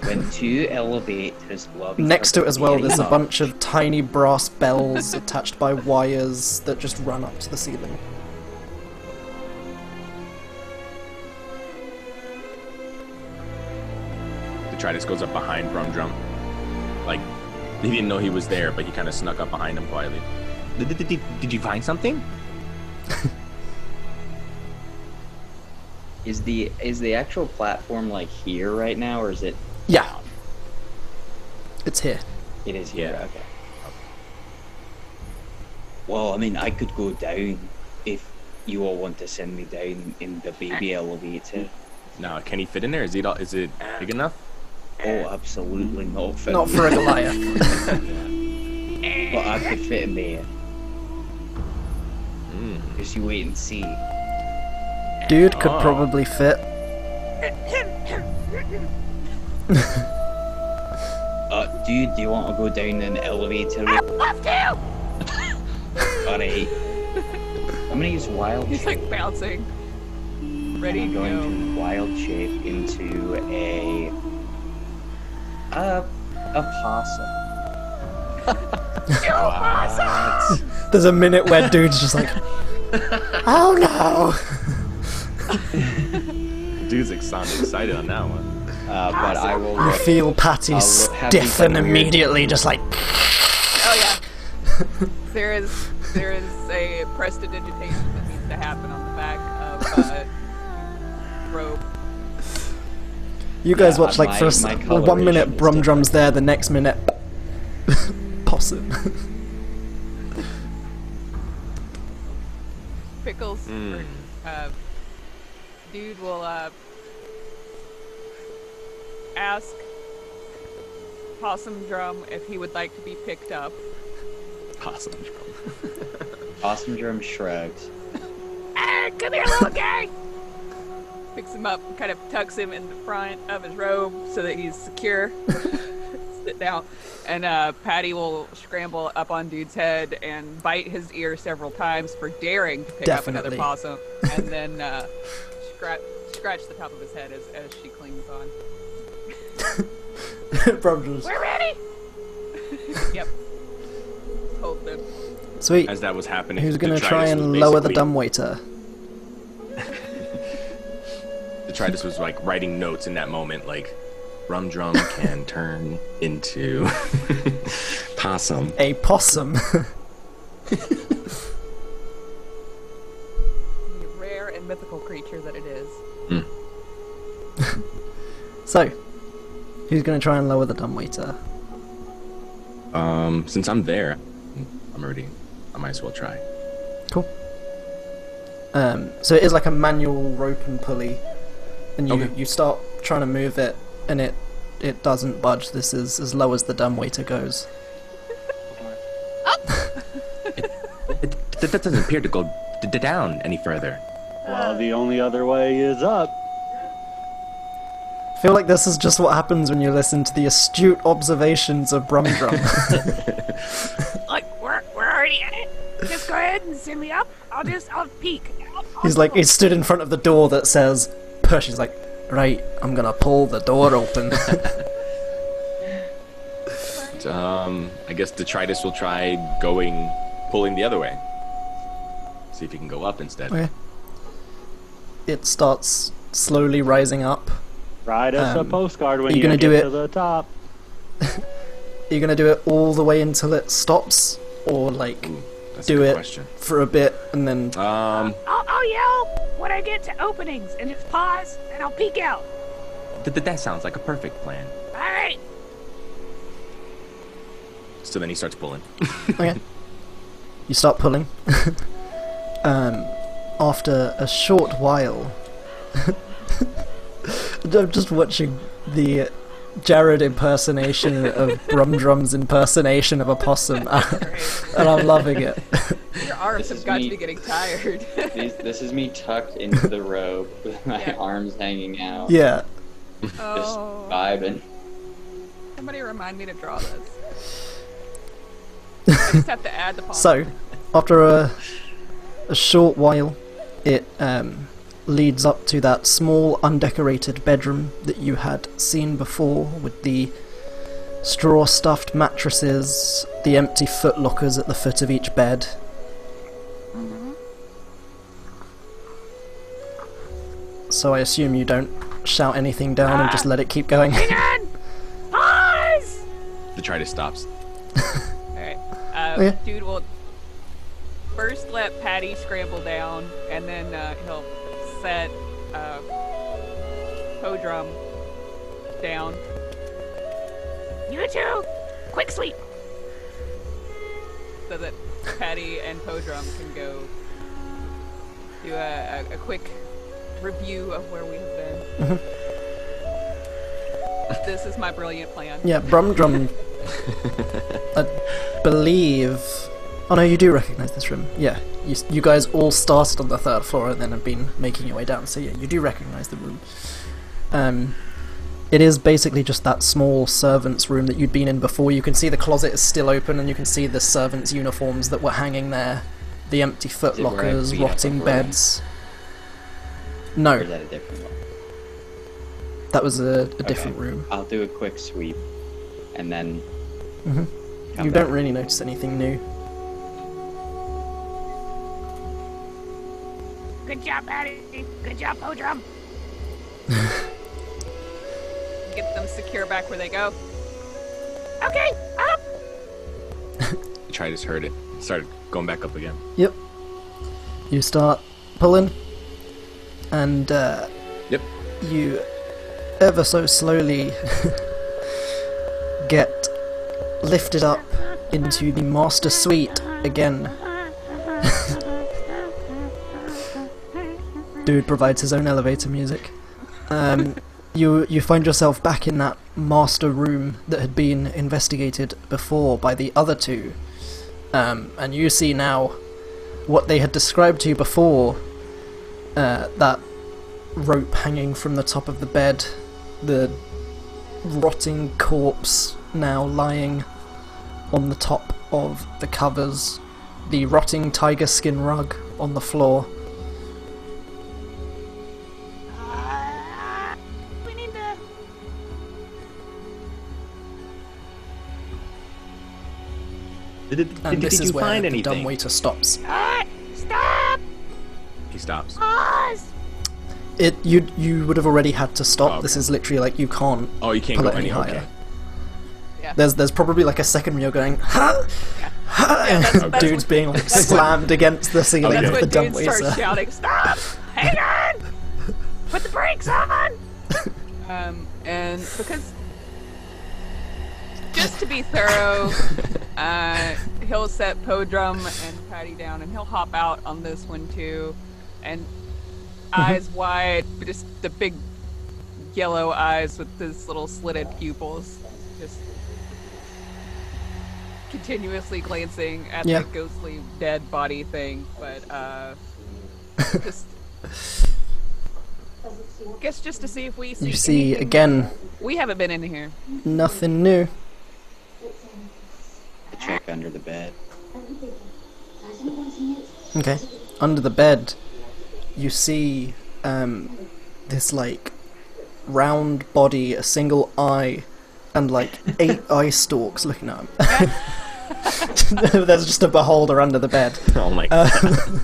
When two elevators love each Next to it other, as well, they there's a love. bunch of tiny brass bells attached by wires that just run up to the ceiling. Detritus goes up behind Brumdrum. Like, he didn't know he was there, but he kind of snuck up behind him quietly. Did you find something? Is the actual platform like here right now, or is it? Yeah. It's here. It is here. Yeah. Okay. Well, I mean, I could go down if you all want to send me down in the baby elevator. Now, can he fit in there? Is it big enough? Oh, absolutely not for Not me. for a Goliath. But I could fit in there. Just you wait and see. Dude could probably fit. Dude, do you want to go down in the elevator? I'd love to! Alright. I'm gonna use wild He's shape. like bouncing. Ready I'm to going go. to wild shape into a possum. There's a minute where dude's just like, oh no! Dude's sounding excited on that one. But I will You look. feel Patty I'll have these, stiffen like, weird- immediately, just like, Oh yeah. there is a prestidigitation that needs to happen on the back of robe. you guys Yeah, watch like my- for my 1 minute coloration is Brumdrum's there, the next minute possum. Pickles. Dude will ask Possum Drum if he would like to be picked up. Possum drum. Awesome drum shrugs. Hey, come here, little guy! Picks him up, kind of tucks him in the front of his robe so that he's secure. Sit down. And Patty will scramble up on dude's head and bite his ear several times for daring to pick up another Definitely. possum. And then scratch the top of his head as she clings on. Brumdrum's We're ready! Yep. Hold them. sweet. As that was happening, Who's gonna Detritus try was and lower the basically- dumbwaiter? Detritus was like writing notes in that moment, like Brumdrum can turn into possum. A possum. The rare and mythical creature that it is. So, who's gonna try and lower the dumbwaiter? Since I'm there, I'm already. I might as well try. Cool. So it is like a manual rope and pulley, and Okay. you start trying to move it, and it doesn't budge. This is as low as the dumbwaiter goes. That doesn't appear to go down any further. Well, the only other way is up. I feel like this is just what happens when you listen to the astute observations of Brumdrum. Look, we're already at it. Just go ahead and send me up. I'll peek. He's stood in front of the door that says push. He's like, right, I'm gonna pull the door open. I guess Detritus will try pulling the other way. See if he can go up instead. Okay. It starts slowly rising up. Write us a postcard when are you you gonna get do it? to the top. Are you gonna do it all the way until it stops, or like That's do a good it question. for a bit and then? I'll yell when I get to openings and just pause and I'll peek out. That sounds like a perfect plan. Alright. So then he starts pulling. Okay. You start pulling. After a short while, I'm just watching the Jared impersonation of Brumdrum's impersonation of a possum, and I'm loving it. Your arms This have is got to me. be getting tired. This is me tucked into the robe with my Yeah. arms hanging out. Yeah. Just Oh. vibing. Somebody remind me to draw this. I just have to add the possum. So, after a short while, it leads up to that small undecorated bedroom that you had seen before, with the straw-stuffed mattresses, the empty footlockers at the foot of each bed. So I assume you don't shout anything down and just let it keep going. Hang on! Pause! Detritus stops. Alright. Okay. Dude will first let Patty scramble down, and then he'll set Podrum down. You two! Quick sweep! So that Patty and Podrum can go do a quick review of where we have been. This is my brilliant plan. Yeah, Brumdrum, I believe... Oh no, you do recognise this room. Yeah, you guys all started on the 3rd floor and then have been making your way down, so yeah, you do recognise the room. It is basically just that small servants' room that you'd been in before. You can see the closet is still open and you can see the servants' uniforms that were hanging there. The empty footlockers, rotting beds. No. Or is that a different one? That was a different room. I'll do a quick sweep, and then... You don't really notice anything new. Good job, Patty. Good job, Brumdrum. Get them secure back where they go. Okay, up. Detritus heard it. Started going back up again. Yep. You start pulling, and Yep. you ever so slowly get lifted up into the master suite again. Dude provides his own elevator music. You find yourself back in that master room that had been investigated before by the other two, and you see now what they had described to you before, that rope hanging from the top of the bed, the rotting corpse now lying on the top of the covers, the rotting tiger skin rug on the floor. We need to... And this Did is you where find the anything? dumbwaiter stops. Stop! He stops. Pause! You would have already had to stop. Oh, okay. This is literally like you can't Oh, you can't pull go it any any higher. okay. Yeah. There's probably like a second where you're going, ha! Ha! Yeah, that's- And that's dude's what- being like slammed against the ceiling That's of the when dudes start dumbwaiter. shouting, "Stop! Hang on! Put the brakes on! And because, just to be thorough, he'll set Podrum and Patty down, and he'll hop out on this one too, and eyes wide, just the big yellow eyes with this little slitted pupils, just continuously glancing at Yeah. the ghostly dead body thing, but just guess just to see if we see You see anything. again We haven't been in here. nothing new. Check under the bed. Okay, under the bed, you see this like round body, a single eye, and like 8 eye stalks looking at him. There's just a beholder under the bed. Oh my god. I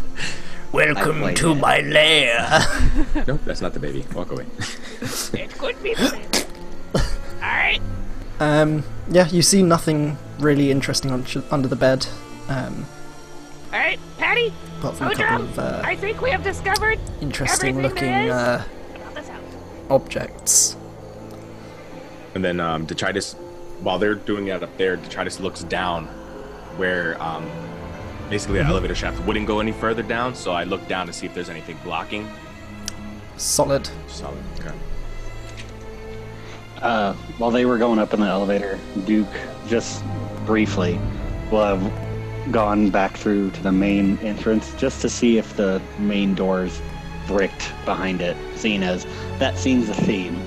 Welcome played to it. my lair. No, that's not the baby. Walk away. It could be the same. Alright. Yeah, you see nothing really interesting under the bed, Alright, Patty. apart from a couple Brumdrum, of I think we have discovered interesting everything looking there is about this house. objects. And then Detritus, while they're doing that up there, Detritus looks down where basically the elevator shaft wouldn't go any further down, so I look down to see if there's anything blocking. Solid. Solid. Okay. While they were going up in the elevator, Duke just briefly will have gone back through to the main entrance just to see if the main door's bricked behind it, seeing as that seems the theme.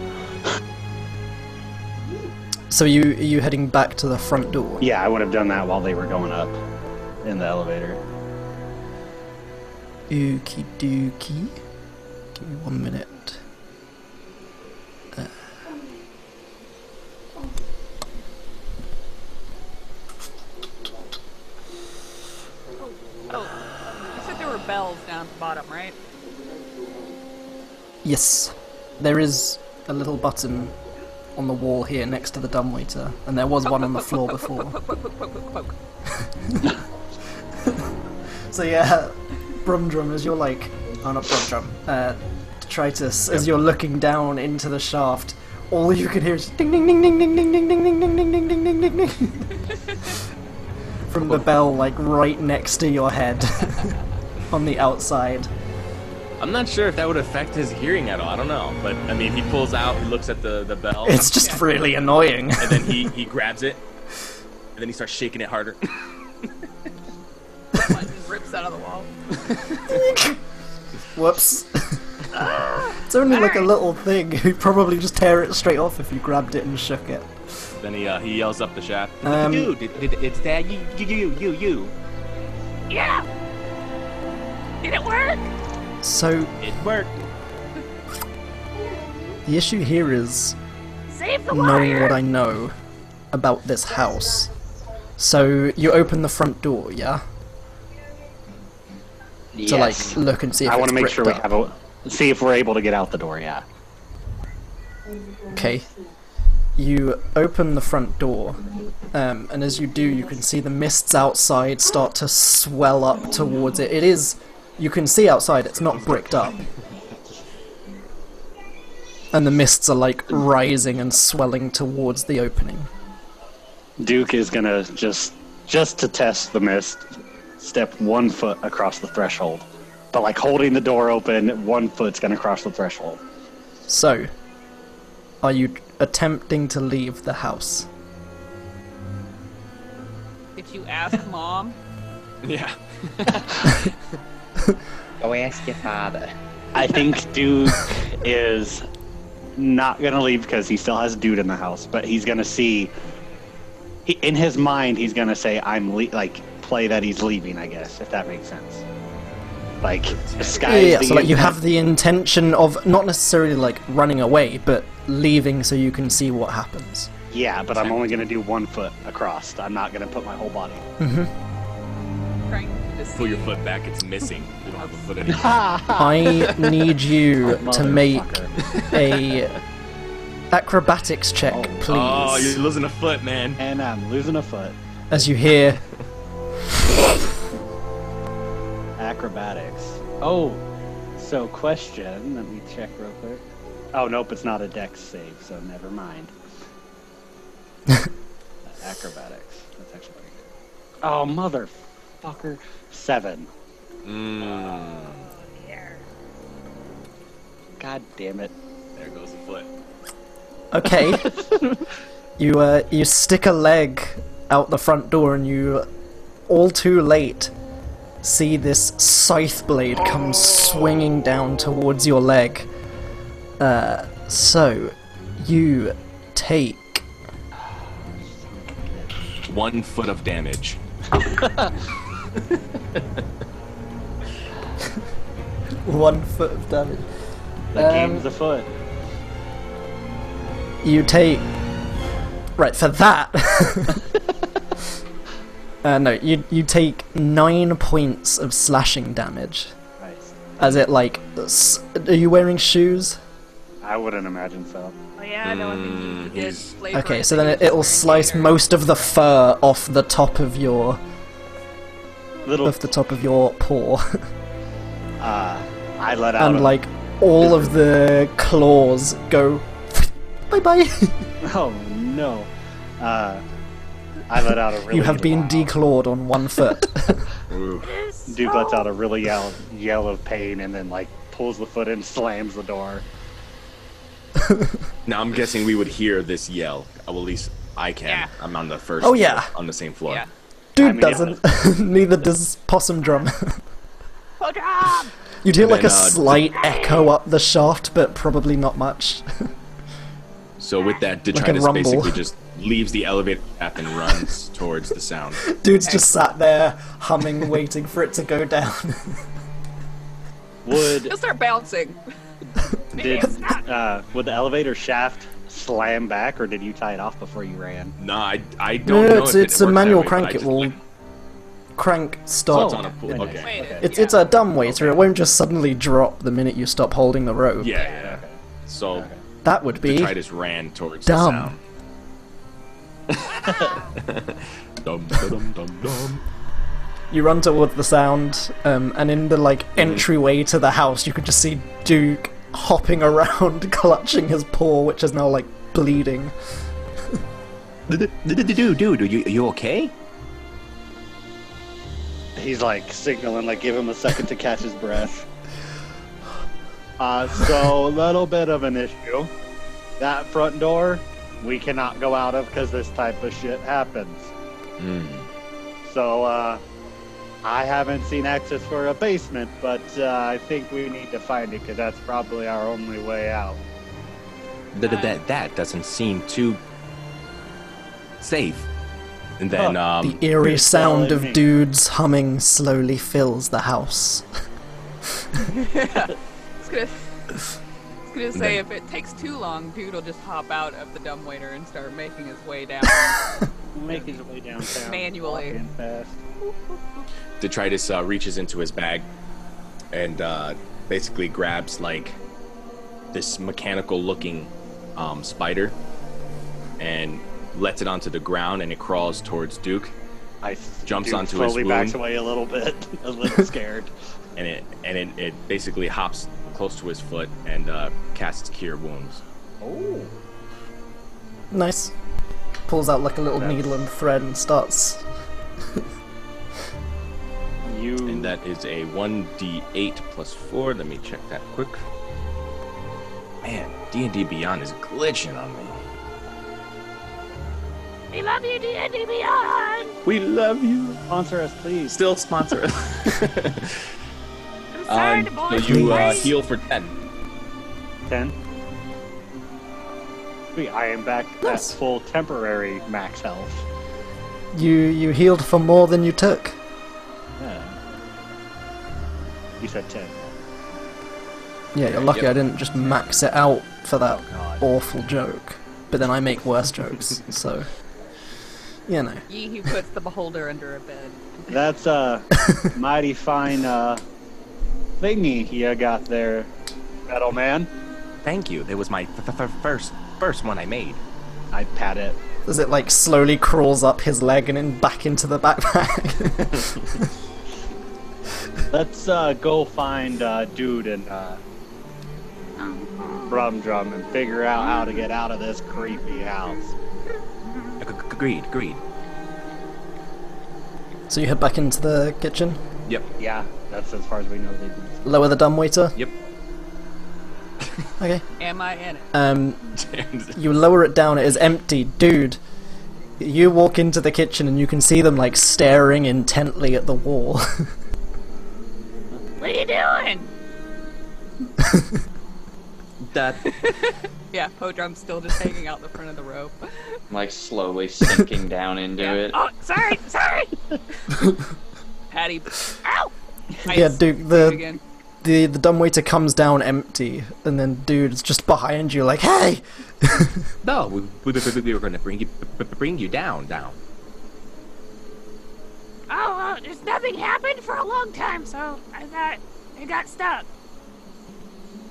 So are you heading back to the front door? Yeah, I would have done that while they were going up in the elevator. Okie dokie. Give me 1 minute. Oh, you said there were bells down at the bottom, right? Yes, there is a little button on the wall here next to the dumbwaiter, and there was one on the floor before. Poke. So yeah, Brumdrum, as you're like, oh not Brumdrum, Detritus, as you're looking down into the shaft, all you can hear is ding ding ding ding ding ding ding ding ding ding ding ding ding ding ding from the bell like right next to your head on the outside. I'm not sure if that would affect his hearing at all. I don't know. But, I mean, he pulls out, he looks at the bell. It's just really annoying. And then he grabs it. And then he starts shaking it harder. One rips out of the wall. Whoops. It's only like a little thing. You'd probably just tear it straight off if you grabbed it and shook it. Then he yells up the shaft. Dude, it's that you. Yeah. Did it work? So, It worked. the issue here is Save the knowing wire. what I know about this house. So, you open the front door, yeah? Yes. To, like, look and see if I it's want to make sure we bricked have up. see if we're able to get out the door. Yeah. Okay. You open the front door, and as you do, you can see the mists outside start to swell up towards it. It is... You can see outside, it's not bricked up. And the mists are, like, rising and swelling towards the opening. Duke is gonna just to test the mist, step 1 foot across the threshold. But like holding the door open, 1 foot's gonna cross the threshold. So, are you attempting to leave the house? Did you ask Mom? Yeah. Go ask your father. I think Duke is not gonna leave because he still has Dude in the house, but he's gonna see. In his mind, he's gonna say, play that he's leaving, I guess, if that makes sense. Like, the sky Yeah, is so the like you have the intention of not necessarily like running away, but leaving so you can see what happens. Yeah, but I'm only gonna do 1 foot across. I'm not gonna put my whole body. Trying to Pull your see. foot back, it's missing. You don't have a foot anymore. I need you to make Motherfucker. a acrobatics check, please. Oh, you're losing a foot, man. And I'm losing a foot. As you hear, Acrobatics. Oh, so question. Let me check real quick. Oh, nope, it's not a dex save, so never mind. Acrobatics. That's actually pretty good. Oh, motherfucker. 7. God damn it. There goes the foot. okay, you stick a leg out the front door and you, all too late, see this scythe blade come swinging down towards your leg. So, you take 1 foot of damage. 1 foot of damage. The game's a foot. You take... Right, for that... no, you take 9 points of slashing damage. Nice. As it, like... Are you wearing shoes? I wouldn't imagine so. Oh yeah, no, I think you did. he's- flavor Okay, it, so but then he was it'll wearing slice gaiter. most of the fur off the top of your... Little, off the top of your paw. I let out And, a, like, all of the claws go... Bye-bye! Oh no. I let out a really You have been declawed on 1 foot. Ooh. Duke lets out a really yell of pain and then like pulls the foot in, slams the door. Now I'm guessing we would hear this yell. Well, at least I can. Yeah. I'm on the first Oh, yeah. floor, on the same floor. Yeah. Dude I mean, doesn't. Neither does Possum Drum. Oh, job. You'd hear And like a then, slight echo up the shaft, but probably not much. So with that, a Detritus rumble. basically just leaves the elevator path and runs towards the sound. Dude's just sat there humming, waiting for it to go down. Would He'll start bouncing. would the elevator shaft slam back, or did you tie it off before you ran? No, I No, don't know. it's if it's it a works manual that way, but crank. I It just will like- crank So start. it's on a pull. Okay. Wait, It's a dumb waiter. It won't just suddenly drop the minute you stop holding the rope. Yeah. So That would be Detritus ran towards dumb. the sound. Dum dum dum dum. You run towards the sound, and in the like entryway to the house, you can just see Duke hopping around, clutching his paw, which is now like bleeding. Dude, are you okay? He's like signaling, like give him a second to catch his breath. So a little bit of an issue. That front door, we cannot go out of because this type of shit happens. So, I haven't seen access for a basement, but I think we need to find it because that's probably our only way out. That doesn't seem too safe. And then, The eerie sound telling me. of dudes humming slowly fills the house. I was gonna say, if it takes too long, dude will just hop out of the dumbwaiter and start making his way down. Making his way downtown. Manually. Walking fast. Detritus reaches into his bag and basically grabs like this mechanical-looking spider and lets it onto the ground, and it crawls towards Duke. Jumps Dude onto his slowly backs wound. away a little bit, a little scared. And it basically hops close to his foot and casts Cure Wounds. Oh. Nice. Pulls out like a little That's- needle and thread and starts. And that is a 1d8 plus 4. Let me check that quick. Man, D&D Beyond is glitching on me. We love you, D&D Beyond! We love you. Sponsor us, please. Still sponsor us. I'm sorry to So boys. you Please. heal for 10. 10. Sweet, I am back Nice. at full temporary max health. You healed for more than you took. Yeah. You said 10. Yeah, you're lucky Yep. I didn't just max it out for that God. awful joke. But then I make worse jokes, so... You know. Ye who puts the beholder under a bed. That's a mighty fine thingy you got there, Metal Man. Thank you. That was my first one I made. I pat it. As it like slowly crawls up his leg and then back into the backpack. Let's go find Dude and Brumdrum and figure out how to get out of this creepy house. Agreed. So you head back into the kitchen, Yep. Yeah, that's as far as we know they do. lower the dumbwaiter. Yep. Okay. Am I in it? You lower it down, it is empty. Dude, you walk into the kitchen and you can see them like staring intently at the wall. What are you doing? That. Yeah, Podrum's still just hanging out the front of the rope. Like slowly sinking down into it. Oh, sorry. Patty. Ow! Yeah, Duke, again. the dumbwaiter comes down empty, and then dude's just behind you like, hey! No, we were going to bring you down. Oh, there's nothing happened for a long time, so I got stuck.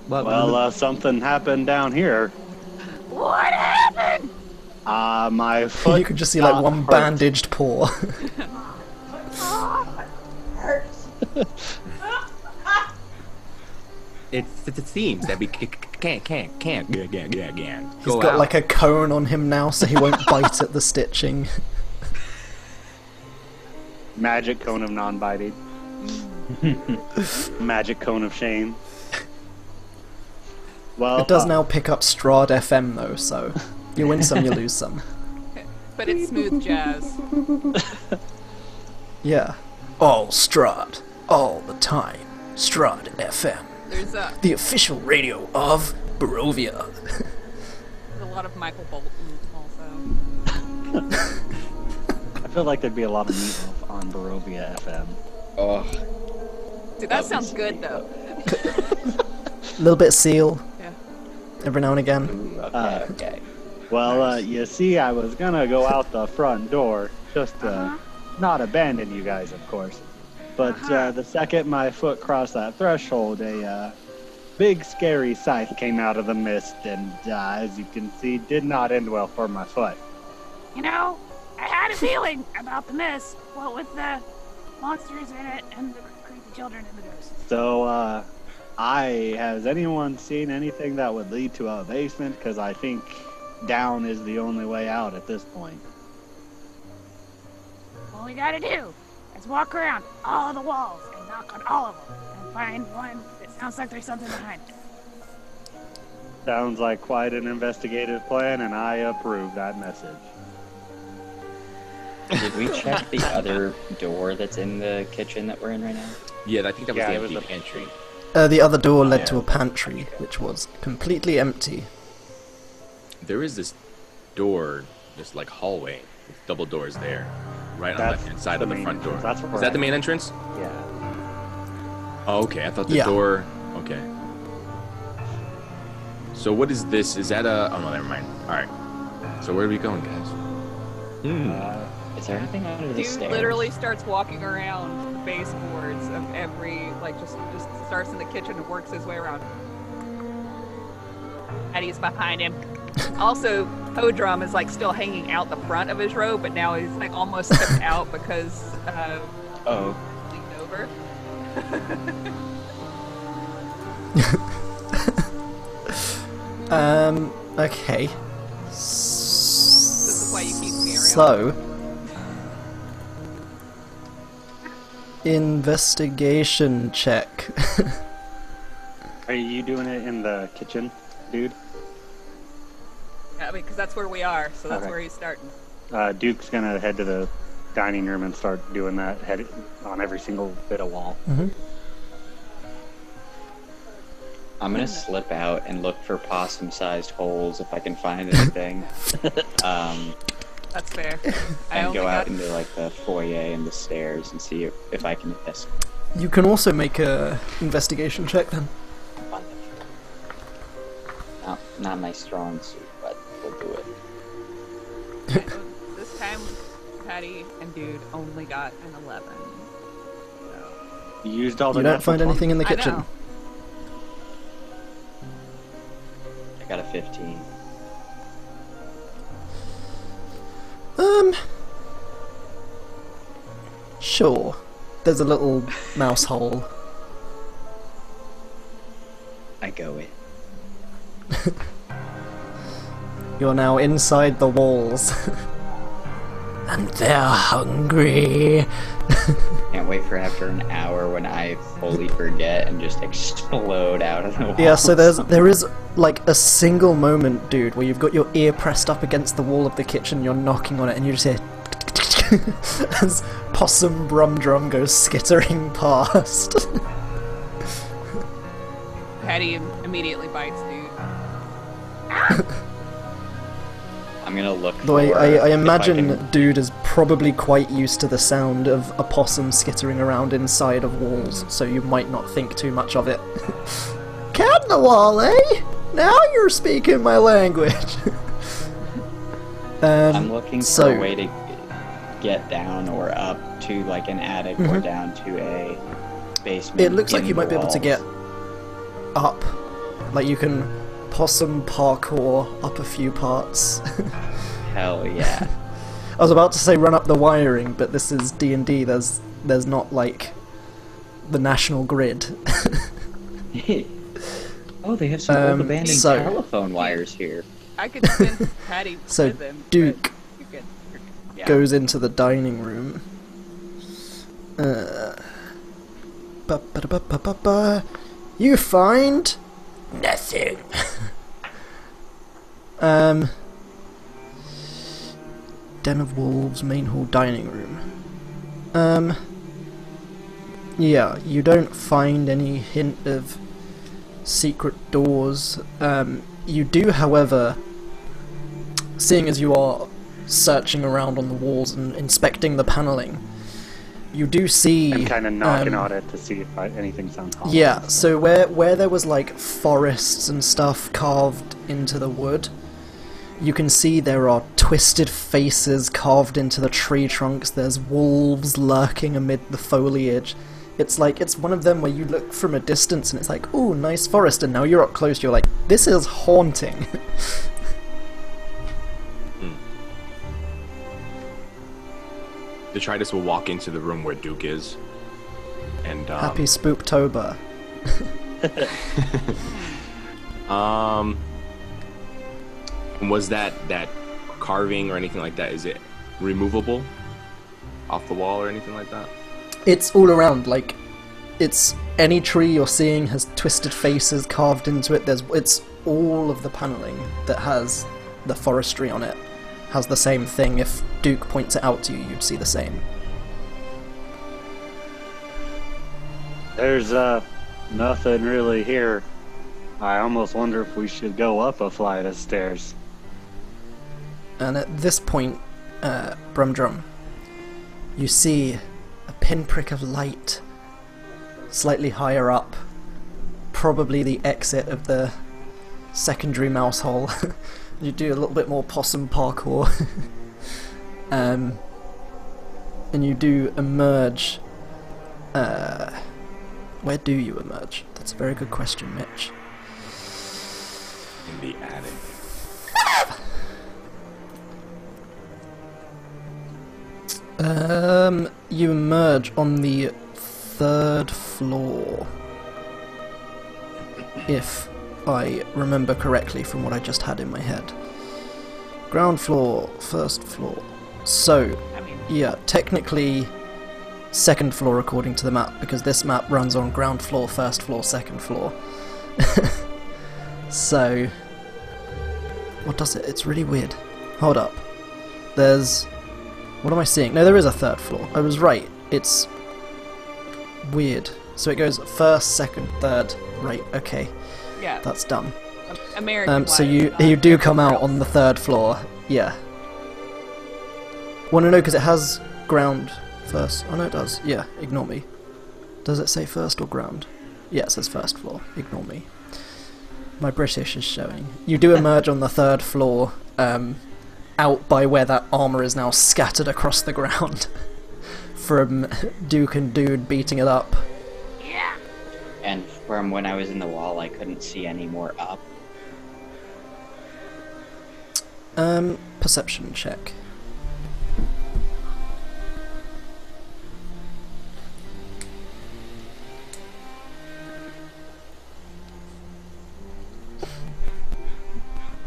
Well, something happened down here. What happened? My foot. You could just see like got one hurt. bandaged paw. Oh, hurts. it seems that we can't He's go got out. like a cone on him now, so he won't bite at the stitching. Magic cone of non-biting. Magic cone of shame. Well, It does now pick up Strahd FM though, so you win some, you lose some. But it's smooth jazz. Yeah. All Strahd, all the time. Strahd FM, There's the official radio of Barovia. a lot of Michael Bolton also. I feel like there'd be a lot of meatloaf on Barovia FM. Oh, Dude, that sounds good though. A little bit of seal Yeah. every now and again. okay. Well, you see, I was gonna go out the front door, just to not abandon you guys, of course. But the second my foot crossed that threshold, a big scary sight came out of the mist, and as you can see, did not end well for my foot. You know, I had a feeling about the mist, what with the monsters in it and the creepy children and the ghosts. So, has anyone seen anything that would lead to a basement? Because I think down is the only way out at this point. All we gotta do is walk around all the walls and knock on all of them and find one that sounds like there's something behind it. Sounds like quite an investigative plan, and I approve that message. Did we check the other door that's in the kitchen that we're in right now? Yeah, I think that was Yeah, the it was empty the- pantry. The other door led Yeah. to a pantry, which was completely empty. There is this door, this like hallway with double doors there, right on the That's left-hand side the of the main front door. entrance. That's where Is that the I- main entrance? Yeah. Oh, okay. I thought the Yeah. door. Okay. So what is this? Is that a? Oh no, never mind. All right. So where are we going, guys? Is there anything under the Dude stairs? literally starts walking around the baseboards of every, like, just starts in the kitchen and works his way around. Eddie's behind him. Also, Podrum is like still hanging out the front of his robe, but now he's like almost stepped out because Oh, leaned over. Okay. This is why you keep me around. So, investigation check. Are you doing it in the kitchen, dude? I mean, because that's where we are, so that's Okay. where he's starting. Duke's gonna head to the dining room and start doing that, head on every single bit of wall. I'm gonna slip out and look for possum-sized holes if I can find anything. That's fair. I And only go out got into like the foyer and the stairs and see if I can miss. You can also make a investigation check then. Not my strong suit, but we'll do it. this time. Patty and Dude only got an 11. So. You used all the You don't natural find anything in the I kitchen. know. I got a 15. Sure. There's a little mouse hole. I go in. You're now inside the walls. And they're hungry. Can't wait for after an hour when I fully forget and just explode out of the wall. Yeah, so there is like a single moment, dude, where you've got your ear pressed up against the wall of the kitchen, you're knocking on it, and you just hear as Possum Brumdrum goes skittering past. Patty immediately bites Dude. I'm gonna look Though for. I if imagine can- dude is probably quite used to the sound of a possum skittering around inside of walls, so you might not think too much of it. Cat in the wall, eh? Now you're speaking my language. I'm looking for so- a way to get down or up to like an attic or down to a basement. It looks like in you the might be able to walls. get up. Like you can possum parkour up a few parts. Hell yeah. I was about to say run up the wiring, but this is D&D. There's not like the national grid. Oh, they have some old abandoned so- telephone wires here. I could send Patty So with him. but Duke you could- yeah. goes into the dining room. Ba-ba-da-ba-ba-ba-ba. You find nothing. Den of Wolves, main hall, dining room. Yeah, you don't find any hint of secret doors. You do, however, seeing as you are searching around on the walls and inspecting the paneling, you do see... I'm kind of knocking on it to see if anything sounds hollow. Yeah, so where there was like forests and stuff carved into the wood, you can see there are twisted faces carved into the tree trunks, there's wolves lurking amid the foliage. It's like, it's one of them where you look from a distance and it's like, ooh, nice forest, and now you're up close, you're like, this is haunting. Detritus will walk into the room where Duke is, and Happy Spooktober. was that carving or anything like that? Is it removable off the wall or anything like that? It's all around, like, it's any tree you're seeing has twisted faces carved into it. It's all of the panelling that has the forestry on it has the same thing. If Duke points it out to you, you'd see the same. There's nothing really here. I almost wonder if we should go up a flight of stairs. And at this point, Brumdrum, you see a pinprick of light slightly higher up, probably the exit of the secondary mouse hole. You do a little bit more possum parkour. And you do emerge. Where do you emerge? That's a very good question, Mitch. In the attic. You emerge on the 3rd floor, if I remember correctly from what I just had in my head. Ground floor, 1st floor. So, yeah, technically 2nd floor according to the map, because this map runs on ground floor, 1st floor, 2nd floor. So, what does it? It's really weird. Hold up. There's... What am I seeing? No, there is a 3rd floor. I was right. It's weird. So it goes 1st, 2nd, 3rd. Right, okay. Yeah. That's done. American. So you do come out on the 3rd floor. Yeah. Well, no, because it has ground first. Oh, no, it does. Yeah, ignore me. Does it say 1st or ground? Yeah, it says 1st floor. Ignore me. My British is showing. You do emerge on the 3rd floor, out by where that armour is now scattered across the ground from Duke and Dude beating it up. Yeah. And from when I was in the wall, I couldn't see any more up. Perception check.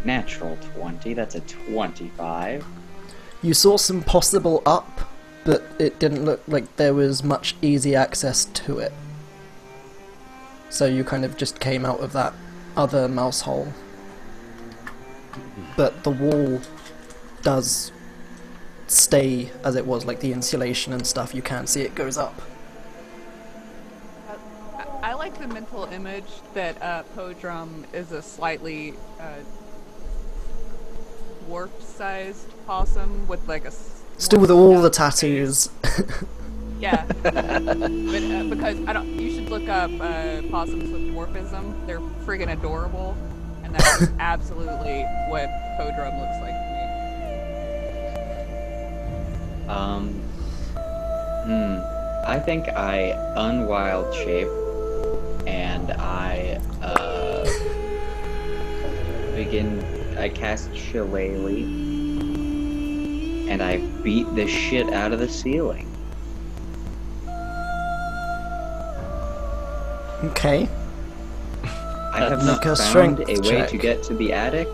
Natural 20, that's a 25. You saw some possible up, but it didn't look like there was much easy access to it. So you kind of just came out of that other mouse hole. But the wall does stay as it was, like the insulation and stuff, you can't see it goes up. I like the mental image that Podrum is a slightly dwarf-sized possum with like a... Still with all the tattoos. Yeah, but because you should look up possums with dwarfism. They're friggin' adorable, and that's absolutely what Podrum looks like to me. I think I unwild shape, and I I cast Shillelagh, and I beat the shit out of the ceiling. Okay. I have not found a way to get to the attic.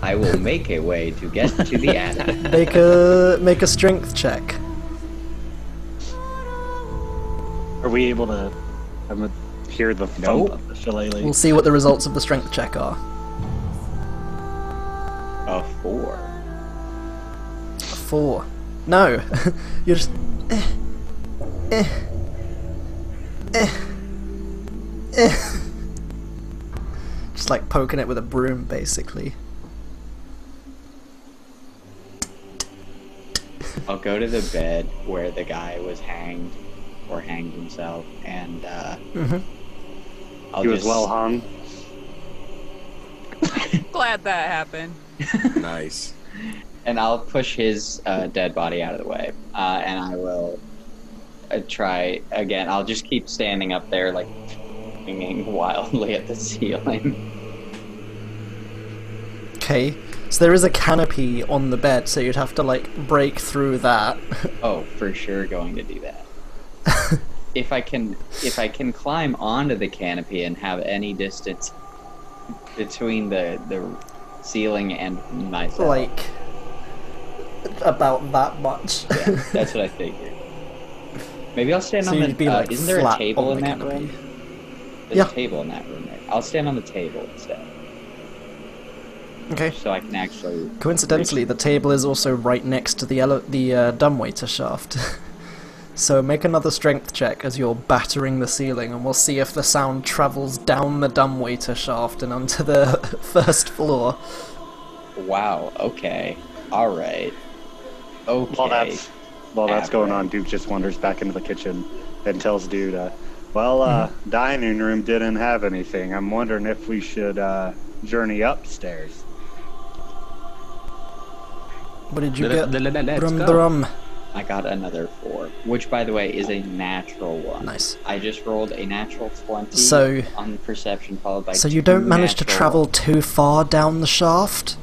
I will make a way to get to the attic. Make a strength check. Are we able to hear the thump of the shillelagh? We'll see what the results of the strength check are. A 4. A 4. No. You're just... Just like poking it with a broom, basically. I'll go to the bed where the guy was hanged, or hanged himself, and He was well hung. Glad that happened. Nice. And I'll push his dead body out of the way, and I will try again. I'll just keep standing up there, like, swinging wildly at the ceiling. Okay, so there is a canopy on the bed, so you'd have to, like, break through that. Oh, for sure going to do that. If I can climb onto the canopy and have any distance between the ceiling and myself. Like, about that much. Yeah, that's what I figured. Maybe I'll stand So on you'd be, like, isn't there a flat table on in the that canopy. room? There's Yeah. a table in that room, right? I'll stand on the table instead. Okay. so I can actually. Coincidentally, the table is also right next to the dumbwaiter shaft. So make another strength check as you're battering the ceiling, and we'll see if the sound travels down the dumbwaiter shaft and onto the first floor. Wow. Okay. All right. Okay. While that's going on, Duke just wanders back into the kitchen and tells Dude, dining room didn't have anything. I'm wondering if we should journey upstairs. What did you get? Let's go. Brumdrum. I got another 4, which, by the way, is a natural one. Nice. I just rolled a natural 20 So- on perception, followed by So you 2 don't manage to natural travel too far down the shaft?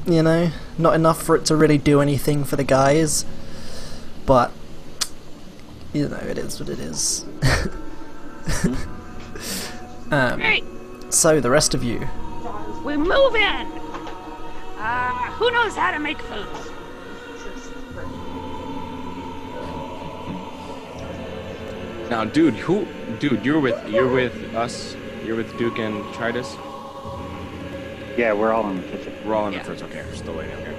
You know? Not enough for it to really do anything for the guys. But, you know, it is what it is. Hey, So, the rest of you. we move in. Who knows how to make food? Now, dude, you're with us. You're with Duke and Detritus. Yeah, we're all in the kitchen. We're all in the first. Okay, we're still waiting. Okay.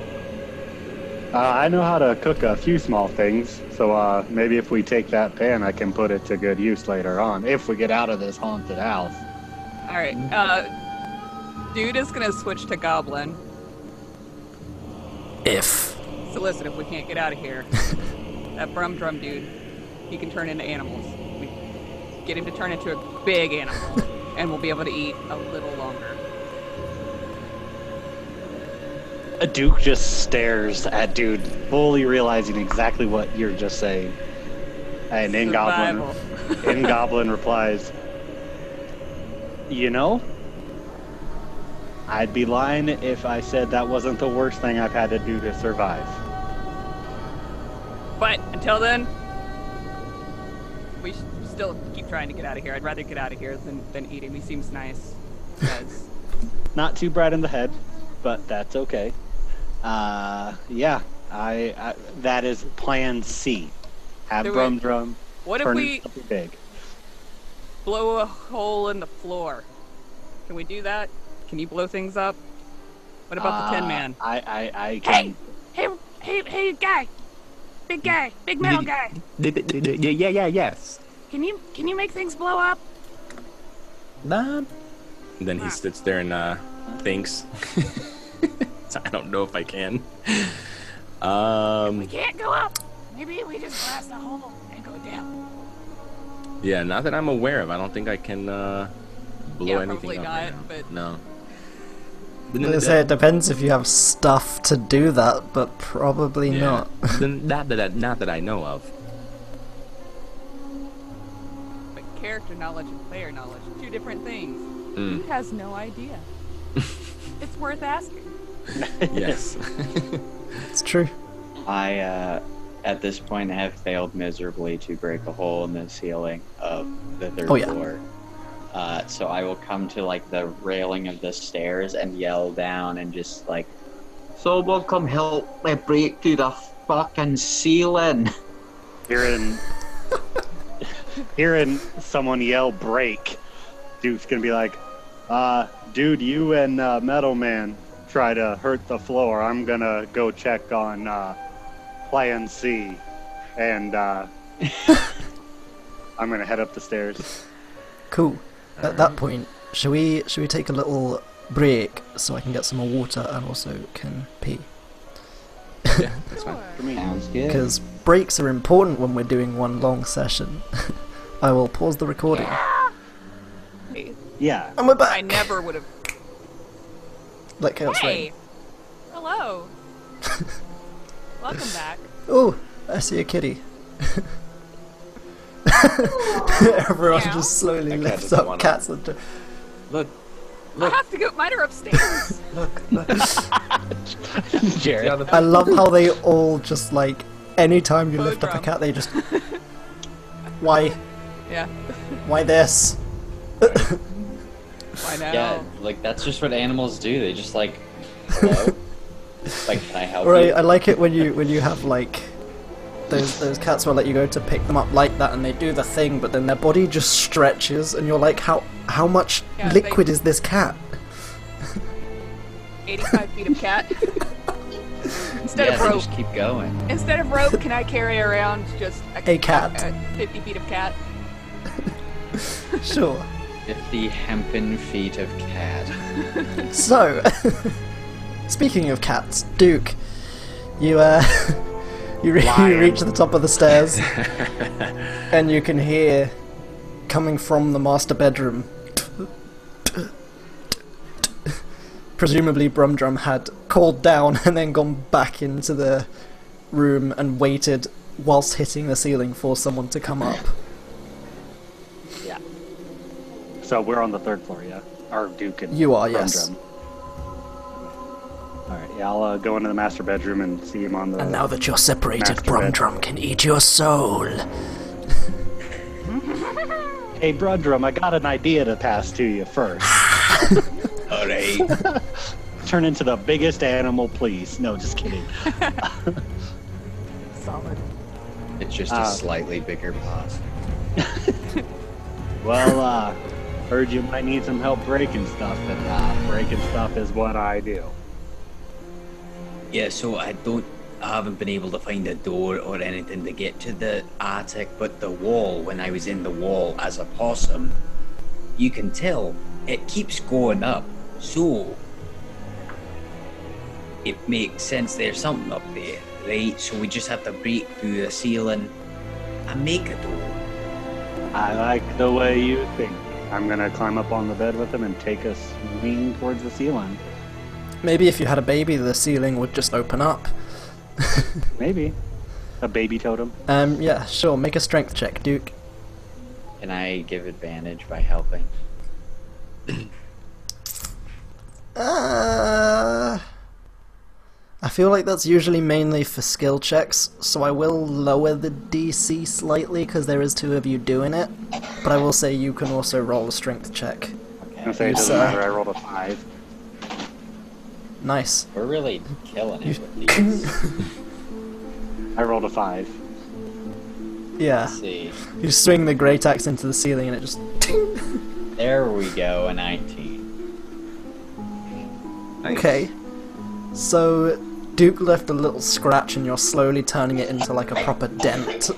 I know how to cook a few small things, so maybe if we take that pan, I can put it to good use later on, if we get out of this haunted house. All right. Dude is gonna switch to goblin. If. So listen, if we can't get out of here, that Brumdrum dude, he can turn into animals. We get him to turn into a big animal, and we'll be able to eat a little longer. Duke just stares at Dude, fully realizing exactly what you're just saying. And Survival. In Goblin replies, "You know, I'd be lying if I said that wasn't the worst thing I've had to do to survive." But until then, we should still keep trying to get out of here. I'd rather get out of here than eat him. He seems nice. Yes. Not too bright in the head, but that's okay. Yeah, I that is Plan C. Have Do Brumdrum What if turn we into something big. blow a hole in the floor? Can we do that? Can you blow things up? What about the Tin Man? I can. Hey, guy. Big guy. Big metal guy. Yes. Can you make things blow up? And then he sits there and thinks. So I don't know if I can. We can't go up. Maybe we just blast a hole and go down. Yeah, not that I'm aware of. I don't think I can blow Yeah, anything probably up not, right now. but- No. I was gonna say, it depends if you have stuff to do that, but probably Yeah. not. not that I know of. But character knowledge and player knowledge, 2 different things. Mm. He has no idea. It's worth asking. Yes. It's true. I, at this point, have failed miserably to break a hole in the ceiling of the 3rd Oh, yeah. floor. So I will come to, like, the railing of the stairs and yell down and just, like, "Someone come help me break through the fucking ceiling!" Hearing someone yell "break," Duke's gonna be like, "Dude, you and Metal Man try to hurt the floor. I'm gonna go check on Plan C, and I'm gonna head up the stairs." Cool. At that point, should we take a little break so I can get some more water and also can pee? Yeah, that's fine. Sounds good. Because breaks are important when we're doing one long session. I will pause the recording. Yeah. And we're back! I never would have. Let chaos Hey! reign. Hello! Welcome back. Oh, I see a kitty. Everyone Meow. just slowly That cat lifts doesn't up wanna- cats and Look. I have to go. Mine are upstairs. look. Jared. I love how they all just like, anytime you lift up a Drum. cat, they just... Why? Yeah. Why this? Why now? Yeah, like, that's just what animals do. They just, like, hello? Like, can I help Right, you? I like it when you have like those cats where like you go to pick them up like that and they do the thing, but then their body just stretches and you're like, how much Yeah, liquid is this cat? 85 feet of cat. Instead Yeah, of they rope. just keep going. Instead of rope, can I carry around just A cat. 50 feet of cat? Sure. 50 hempen feet of cat. So, speaking of cats, Duke, you you reach the top of the stairs, and you can hear coming from the master bedroom. Presumably, Brumdrum had called down and then gone back into the room and waited whilst hitting the ceiling for someone to come up. Yeah. So we're on the third floor, yeah? Our Duke and You are, yes. Brumdrum. Alright, yeah, I'll go into the master bedroom and see him on the... And now that you're separated, Master bed. Brumdrum can eat your soul. Hey, Brumdrum, I got an idea to pass to you first. Alright. Turn into the biggest animal, please. No, just kidding. Solid. It's just a slightly bigger boss. Well, heard you might need some help breaking stuff, and breaking stuff is what I do. Yeah, so I haven't been able to find a door or anything to get to the attic, but the wall, when I was in the wall as a possum, you can tell it keeps going up. So it makes sense there's something up there, right? So we just have to break through the ceiling and make a door. I like the way you think. I'm gonna climb up on the bed with him and take a swing towards the ceiling. Maybe if you had a baby, the ceiling would just open up. Maybe. A baby totem. Yeah, sure, make a strength check, Duke. Can I give advantage by helping? I feel like that's usually mainly for skill checks, so I will lower the DC slightly because there is two of you doing it, but I will say you can also roll a strength check. I'm gonna say it doesn't matter, I rolled a 5. Nice. We're really killing it with these. I rolled a 5. Yeah. Let's see. You swing the great axe into the ceiling and it just... There we go, a 19. Nice. Okay. So, Duke left a little scratch and you're slowly turning it into like a proper dent.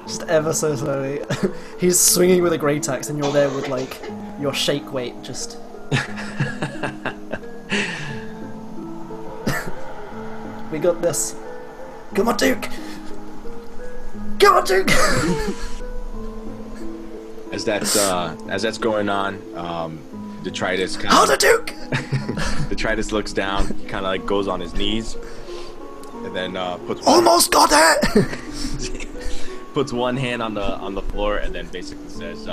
Just ever so slowly. He's swinging with a great axe and you're there with like your shake weight just... We got this. Come on, Duke! Come on, Duke! As that's going on, Detritus kind Hold it, Duke! Detritus looks down, kind of like goes on his knees, and then puts Almost got it! puts one hand on the floor, and then basically says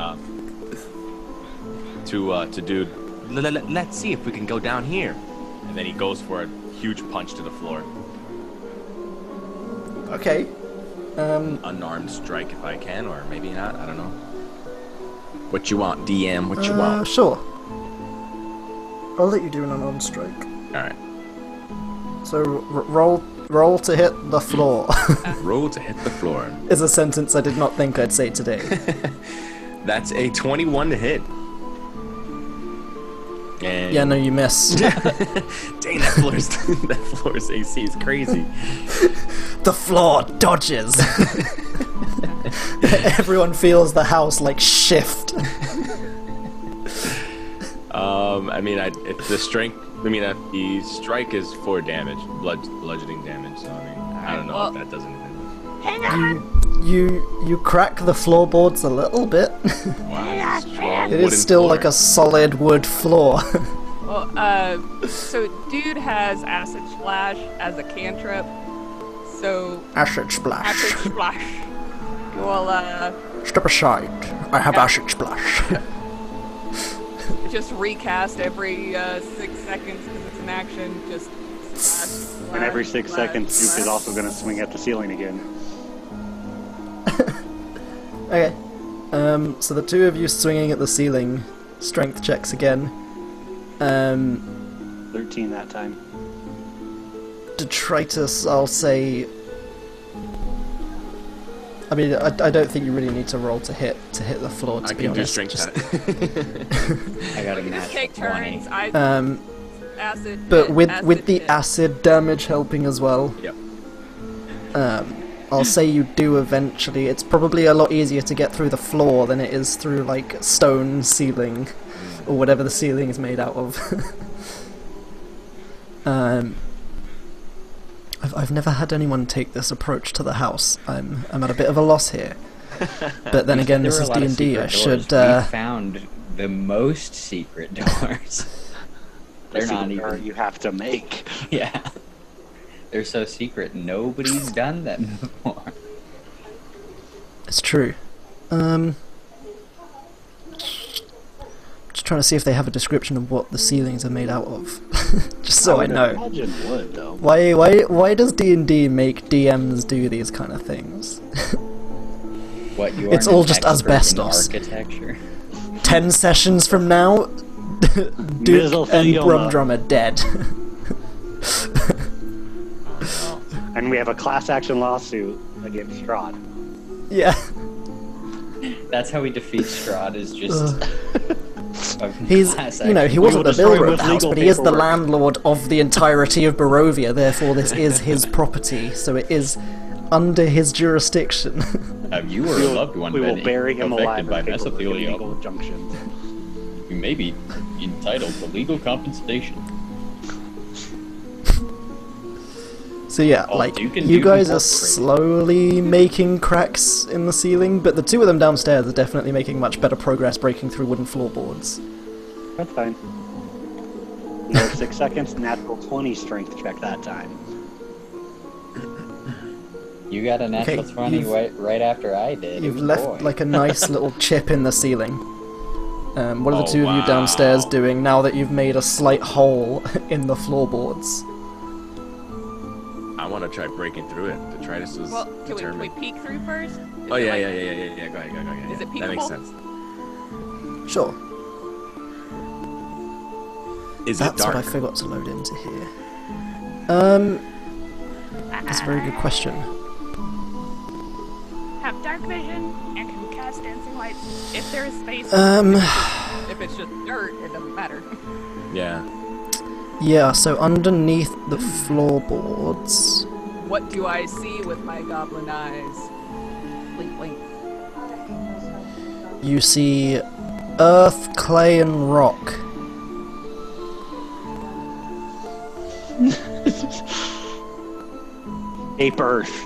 to dude, let's see if we can go down here, and then he goes for a huge punch to the floor. Okay. Unarmed strike if I can, or maybe not. I don't know. What you want, DM? What you want? Sure. I'll let you do an unarmed strike. All right. So, roll to hit the floor. Roll to hit the floor. Is a sentence I did not think I'd say today. That's a 21 to hit. And Yeah, no, you miss. Dang, that floor's AC is crazy. The floor dodges. Everyone feels the house like shift. I mean, if the strike is 4 damage, bludgeoning damage. So I mean, I don't know if that does anything. Hang on. You crack the floorboards a little bit. Wow, strong It wooden is still floor. like a solid wood floor. Well, so dude has acid splash as a cantrip. So Acid splash. acid splash. Well, Step aside. I have acid splash. just recast every 6 seconds because it's an action. Just splash, And every 6 splash, seconds, Duke splash. is also going to swing at the ceiling again. Okay. So the two of you swinging at the ceiling, strength checks again. 13 that time. Detritus, I'll say... I mean, I don't think you really need to roll to hit the floor. To I be can do honest, strength Just- check. I got a We just natural take 20. turns. Acid. but hit, with the hit. acid damage helping as well, Yep. I'll say you do eventually. It's probably a lot easier to get through the floor than it is through like stone ceiling or whatever the ceiling is made out of. I've never had anyone take this approach to the house. I'm at a bit of a loss here. But then again, There this were is a lot of D&D. I secret should. doors. We found the most secret doors. They're not even. You have to make. Yeah. They're so secret. Nobody's done them before. It's true. Just trying to see if they have a description of what the ceilings are made out of, just so I would know. imagine would, though. Why does D&D make DMs do these kind of things? What you are? It's an all just expert in asbestos. Architecture. 10 sessions from now, Duke and Brumdrum are dead. And we have a class action lawsuit against Strahd. Yeah. That's how we defeat Strahd. Is just. He's, he We wasn't will the builder destroy of with the house, legal but he is the paperwork. landlord of the entirety of Barovia, therefore this is his property, so it is under his jurisdiction. You or a loved one We will been bury him alive affected by with paperwork and mesothelioma. legal injunctions. You may be entitled to legal compensation. So yeah, Oh, like, Duke and you Duke guys are Incorporated. slowly making cracks in the ceiling, but the two of them downstairs are definitely making much better progress breaking through wooden floorboards. That's fine. Another 6 seconds, natural 20 strength check that time. You got a natural Okay, 20 you've- right after I did. You've Ooh, left boy. like a nice little chip in the ceiling. What are the Oh, two of you downstairs wow. doing now that you've made a slight hole in the floorboards? I want to try breaking through it. Detritus is Well, can we determined. peek through first? Is Oh it yeah, like- yeah. Go ahead. Is it That makes peekable? sense. Sure. Is That's it dark? what I forgot to load into here. That's a very good question. Have dark vision and can cast dancing lights if there is space. If it's just dirt, it doesn't matter. Yeah. Yeah, so underneath the floorboards, What do I see with my goblin eyes? Blink, blink. you see earth, clay, and rock. Ape Earth.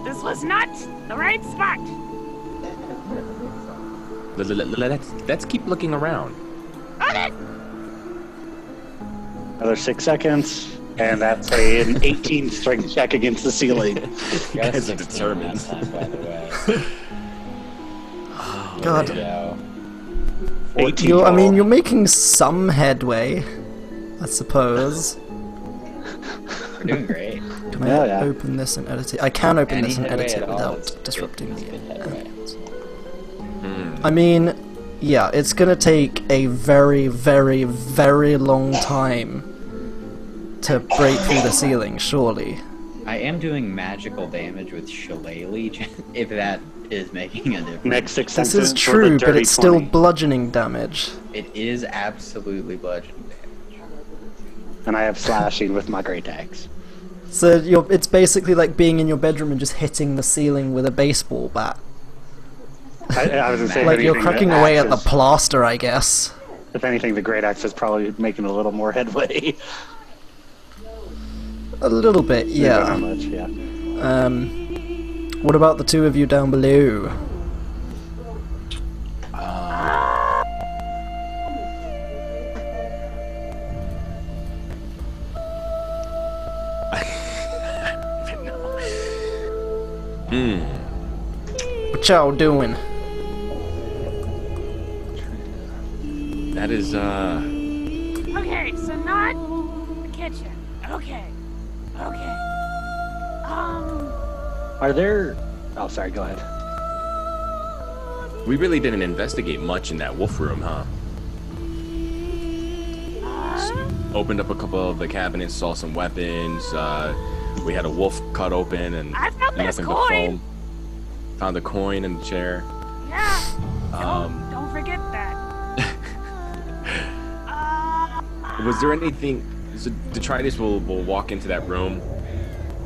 This was not the right spot. Let's keep looking around. Okay. Another 6 seconds, and that's an 18 strength check against the ceiling. Got a guys are 16 determined. last time, by the way. God. There we go. 18 I mean, total. you're making some headway, I suppose. We're doing great. Can Yeah, I yeah. open this and edit it? I can open Any this and headway edit it at all without is disrupting good the headway. I mean, yeah, it's gonna take a very, very, very long time to break through the ceiling, surely. I am doing magical damage with Shillelagh, if that is making a difference. Next 6 This seconds. is true, but it's still bludgeoning damage. It is absolutely bludgeoning damage. And I have slashing with my great axe. So it's basically like being in your bedroom and just hitting the ceiling with a baseball bat. I was gonna say, if Like you're anything, cracking the away axe at the is- plaster, I guess. If anything, the great axe is probably making a little more headway. A little bit, Not yeah. much, yeah. What about the two of you down below? What y'all doing? That is Okay, so not the kitchen. Okay. Okay. Are there... Oh, sorry, go ahead. we really didn't investigate much in that wolf room, huh? Opened up a couple of the cabinets, saw some weapons, We had a wolf cut open and I found this nothing but coin. foam. Found a coin in the chair. Yeah. Don't forget that. Was there anything? So Detritus will walk into that room,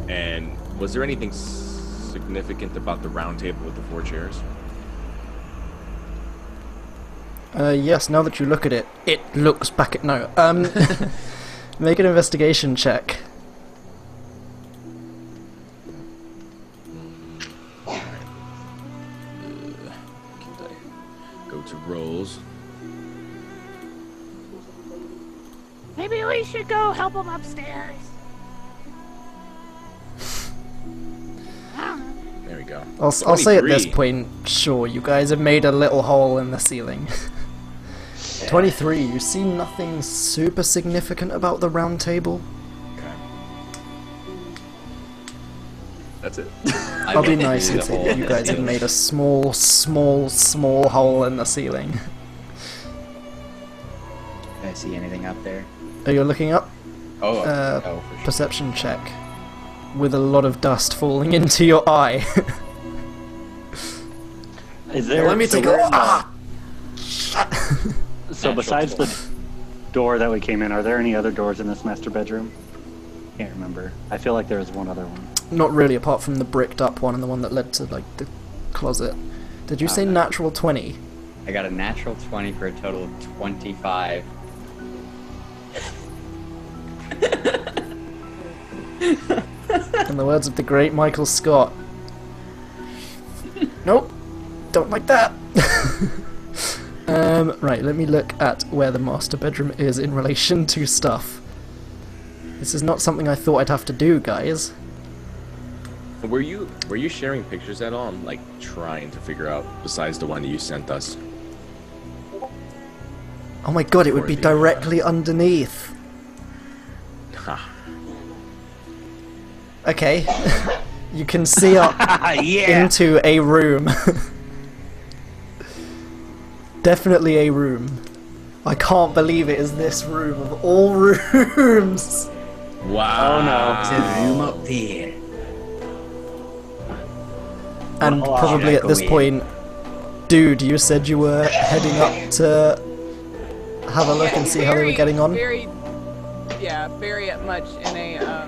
and was there anything significant about the round table with the 4 chairs? Yes, now that you look at it, it looks back at no. Make an investigation check. Go to rolls. Maybe we should go help him upstairs. There we go. I'll say at this 23. point, sure, you guys have made a little hole in the ceiling. 23, you see nothing super significant about the round table? Okay. That's it. I'll be nice and say that you guys have made a small hole in the ceiling. Can I see anything up there? Are you looking up? Oh, Uh, for sure. Perception check. With a lot of dust falling into your eye. Is there? Let me take a... So besides the door that we came in, are there any other doors in this master bedroom? Can't remember. I feel like there was one other one. Not really, apart from the bricked up one and the one that led to, like, the closet. Did you say Okay. natural 20? I got a natural 20 for a total of 25. In the words of the great Michael Scott. Nope. Don't like that. Right, let me look at where the master bedroom is in relation to stuff. This is not something I thought I'd have to do, guys. Were you sharing pictures at all? I'm like trying to figure out besides the one that you sent us. Oh my god, it would be directly underneath. Ha. Okay. You can see up into a room. Definitely a room. I can't believe it is this room of all rooms. Wow. There's a room up there. And probably at this point, dude, you said you were heading up to have a look and see how they were getting on? Very much in a,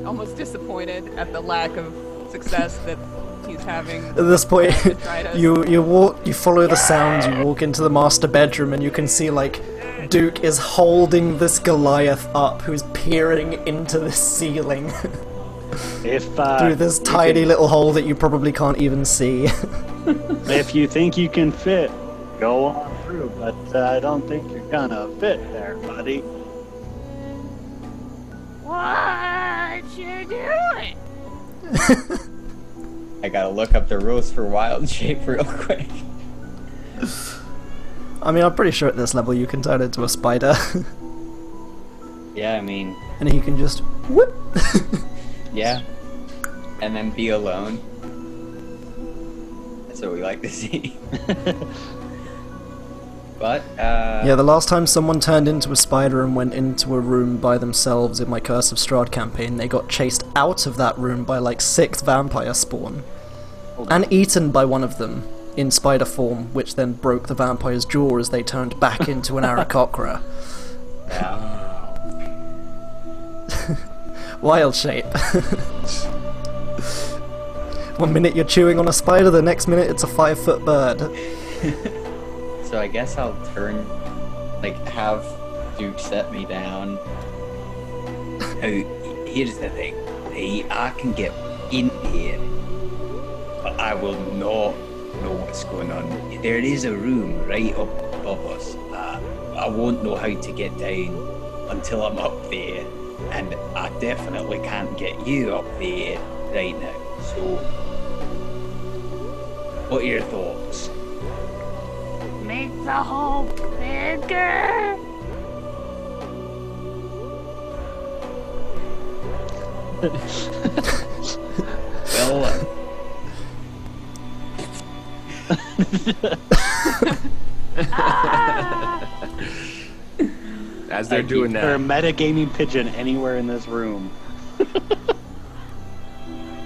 almost disappointed at the lack of success that he's having. At this point, Detritus. you follow the sounds, you walk into the master bedroom, and you can see, like, Duke is holding this Goliath up, who's peering into the ceiling If through this tiny little hole that you probably can't even see. if you think you can fit, go on through. But I don't think you're gonna fit there, buddy. What you doing? I gotta look up the rules for wild shape real quick. I mean, I'm pretty sure at this level you can turn into a spider, Yeah, I mean, and he can just whoop. yeah. And then be alone. That's what we like to see. But, Yeah, the last time someone turned into a spider and went into a room by themselves in my Curse of Strahd campaign, they got chased out of that room by like 6 vampire spawn. And eaten by one of them in spider form, which then broke the vampire's jaw as they turned back into an Aarakocra. yeah. Wild shape. One minute you're chewing on a spider, the next minute it's a 5-foot bird. So I guess I'll turn, like, have Duke set me down. Now, here's the thing. Right? I can get in here, but I will not know what's going on. There is a room right up above us. I won't know how to get down until I'm up there, and I definitely can't get you up there right now. So, what are your thoughts? Make the hole bigger. Well, As they're doing Or a that, metagaming pigeon anywhere in this room.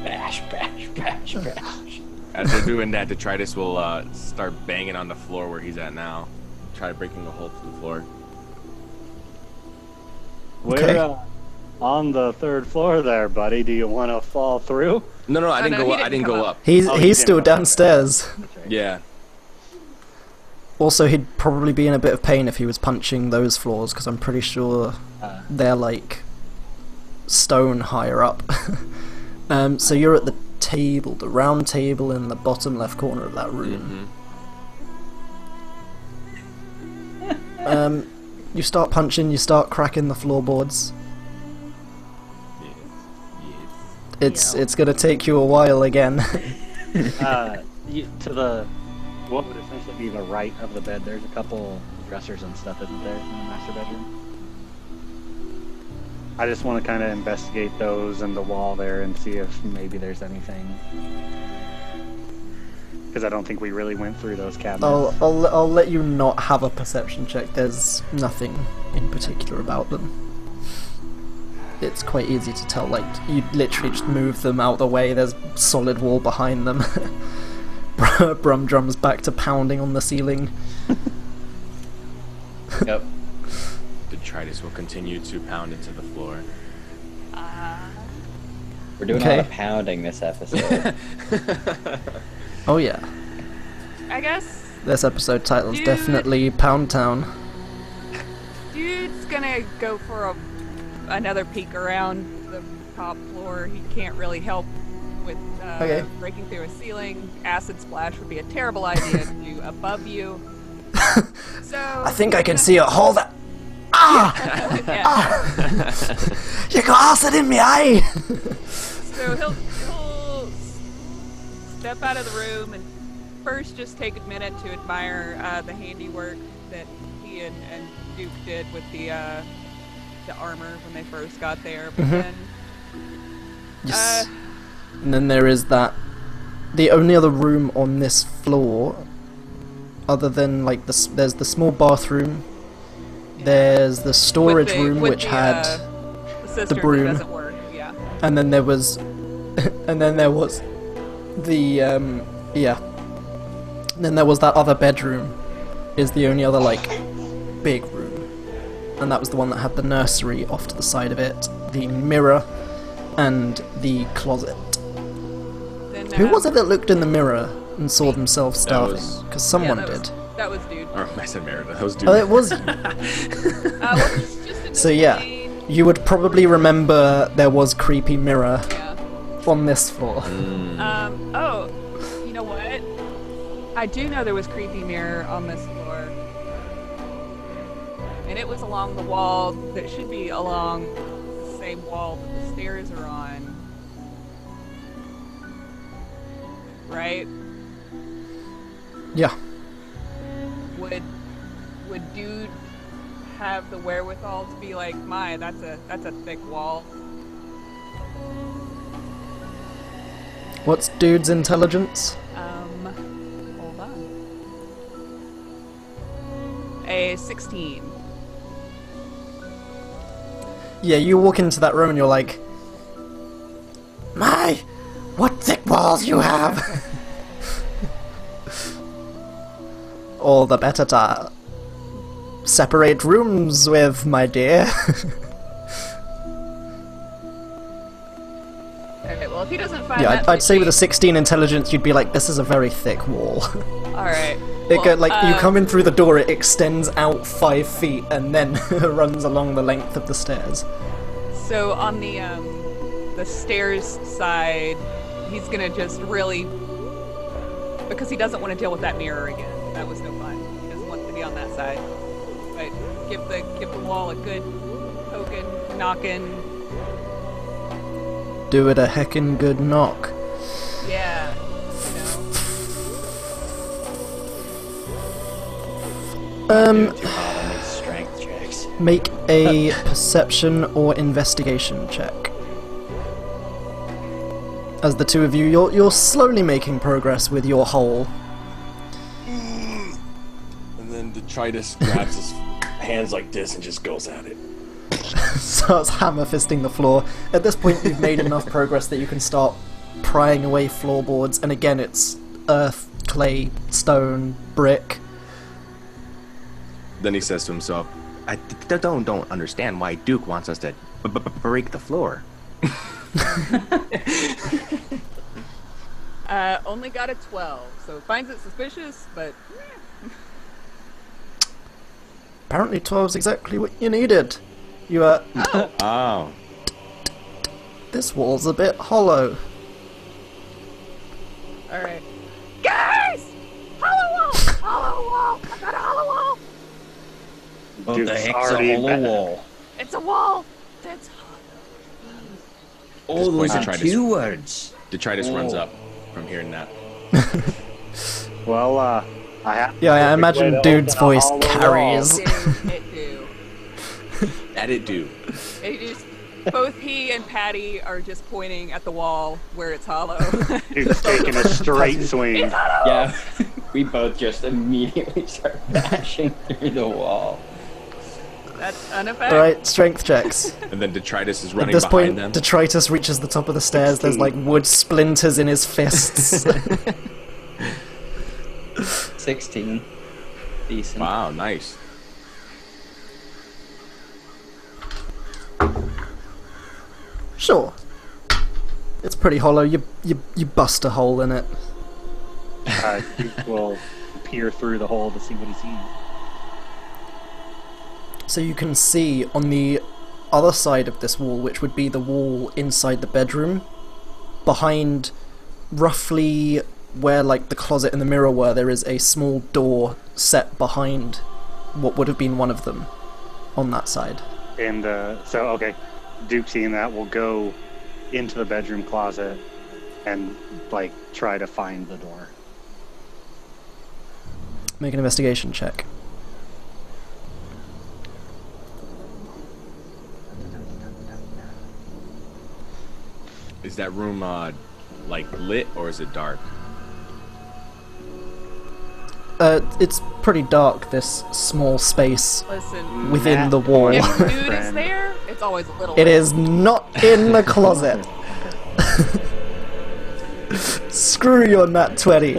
Bash, bash, bash, bash. As they're doing that, Detritus will start banging on the floor where he's at now. Try breaking a hole through the floor. Okay. We're on the 3rd floor there, buddy. Do you want to fall through? No, I didn't no, go he up. I didn't didn't come go up. up. He's Oh, he's you still didn't know that. downstairs. That's right. Yeah. Also, he'd probably be in a bit of pain if he was punching those floors, because I'm pretty sure they're like stone higher up. So you're at the table, the round table in the bottom left corner of that room. You start punching, you start cracking the floorboards. It's gonna take you a while again. To the what would essentially be the right of the bed, there's a couple dressers and stuff, isn't there, in the master bedroom? I just want to kind of investigate those and the wall there and see if maybe there's anything. Because I don't think we really went through those cabinets. I'll let you not have a perception check. There's nothing in particular about them. It's quite easy to tell. Like, you literally just move them out of the way. There's solid wall behind them. Brumdrum's back to pounding on the ceiling. Yep. Detritus will continue to pound into the floor. We're doing Okay. a lot of pounding this episode. Oh yeah, I guess this episode title's Dude. definitely Pound Town. dude's gonna go for another peek around the top floor. He can't really help with Okay. breaking through a ceiling. Acid splash would be a terrible idea to do above you. So I think I can see a hole that. Ah! yeah. You got acid in me eye! So he'll step out of the room and first just take a minute to admire the handiwork that he and Duke did with the armor when they first got there. But then Yes. And then there is that. The only other room on this floor, other than like there's the small bathroom. There's the storage room which had the cistern broom. that doesn't work. Yeah. and then there was the yeah. And then there was that other bedroom is the only other like big room. And that was the one that had the nursery off to the side of it, the mirror and the closet. Then, Who was it that looked in the mirror and saw themselves starving? was- Because someone that did. That was dude. Or I said Merida. That was dude. Oh, it was you. Well, just in So this yeah, scene, you would probably remember there was creepy mirror yeah. on this floor. Oh, you know what? I do know there was creepy mirror on this floor. And it was along the wall that should be along the same wall that the stairs are on. Right? Yeah. Would dude have the wherewithal to be like, my, that's a thick wall? What's dude's intelligence? Hold on. A 16. Yeah, you walk into that room and you're like, my, what thick walls you have! All the better to separate rooms with, my dear. Okay, well, if he doesn't find Yeah, that I'd say with a fishy- 16 intelligence, you'd be like, this is a very thick wall. Alright. It go, like, you come in through the door, it extends out 5 feet, and then runs along the length of the stairs. So on the stairs side, he's gonna just really, because he doesn't want to deal with that mirror again. That was no fun. He doesn't want to be on that side. But give the wall a good poking, knocking. Do it a heckin' good knock. Yeah, you know. Too hard on these strength checks. Make a perception or investigation check. As the two of you, you're slowly making progress with your hole. And then Detritus grabs his hands like this and just goes at it. starts hammer fisting the floor. At this point, you've made enough progress that you can start prying away floorboards, and again, it's earth, clay, stone, brick. Then he says to himself, I don't understand why Duke wants us to break the floor. Only got a 12, so finds it suspicious, but Apparently 12's exactly what you needed. You Oh. this wall's a bit hollow. alright. Guys! Hollow wall! Hollow wall! I got a hollow wall! What Dude's the heck's a already hollow bad. wall? It's a wall that's Oh, point those to are try to- 2 words. Detritus runs Oh. up from hearing that. Well, I have. Yeah, I perfect way imagine to Dude's open a voice hollow wall. carries. It do. That it do. It just, both he and Patty are just pointing at the wall where it's hollow. Dude's taking a straight swing. Yeah, we both just immediately start bashing through the wall. That's an effect. Alright, strength checks. And then Detritus is At running this behind point, them. Detritus reaches the top of the stairs. There's 16. like wood splinters in his fists. 16. Decent. Wow, nice. Sure. It's pretty hollow. You bust a hole in it. Duke will peer through the hole to see what he sees. So you can see on the other side of this wall, which would be the wall inside the bedroom, behind roughly where like the closet and the mirror were, there is a small door set behind what would have been one of them on that side. And so, okay, Duke seeing that will go into the bedroom closet and like try to find the door. Make an investigation check. Is that room like lit or is it dark? It's pretty dark, this small space Listen, within the wall. if dude is Friend. there, it's always a little It is not in the closet. Screw your nat 20.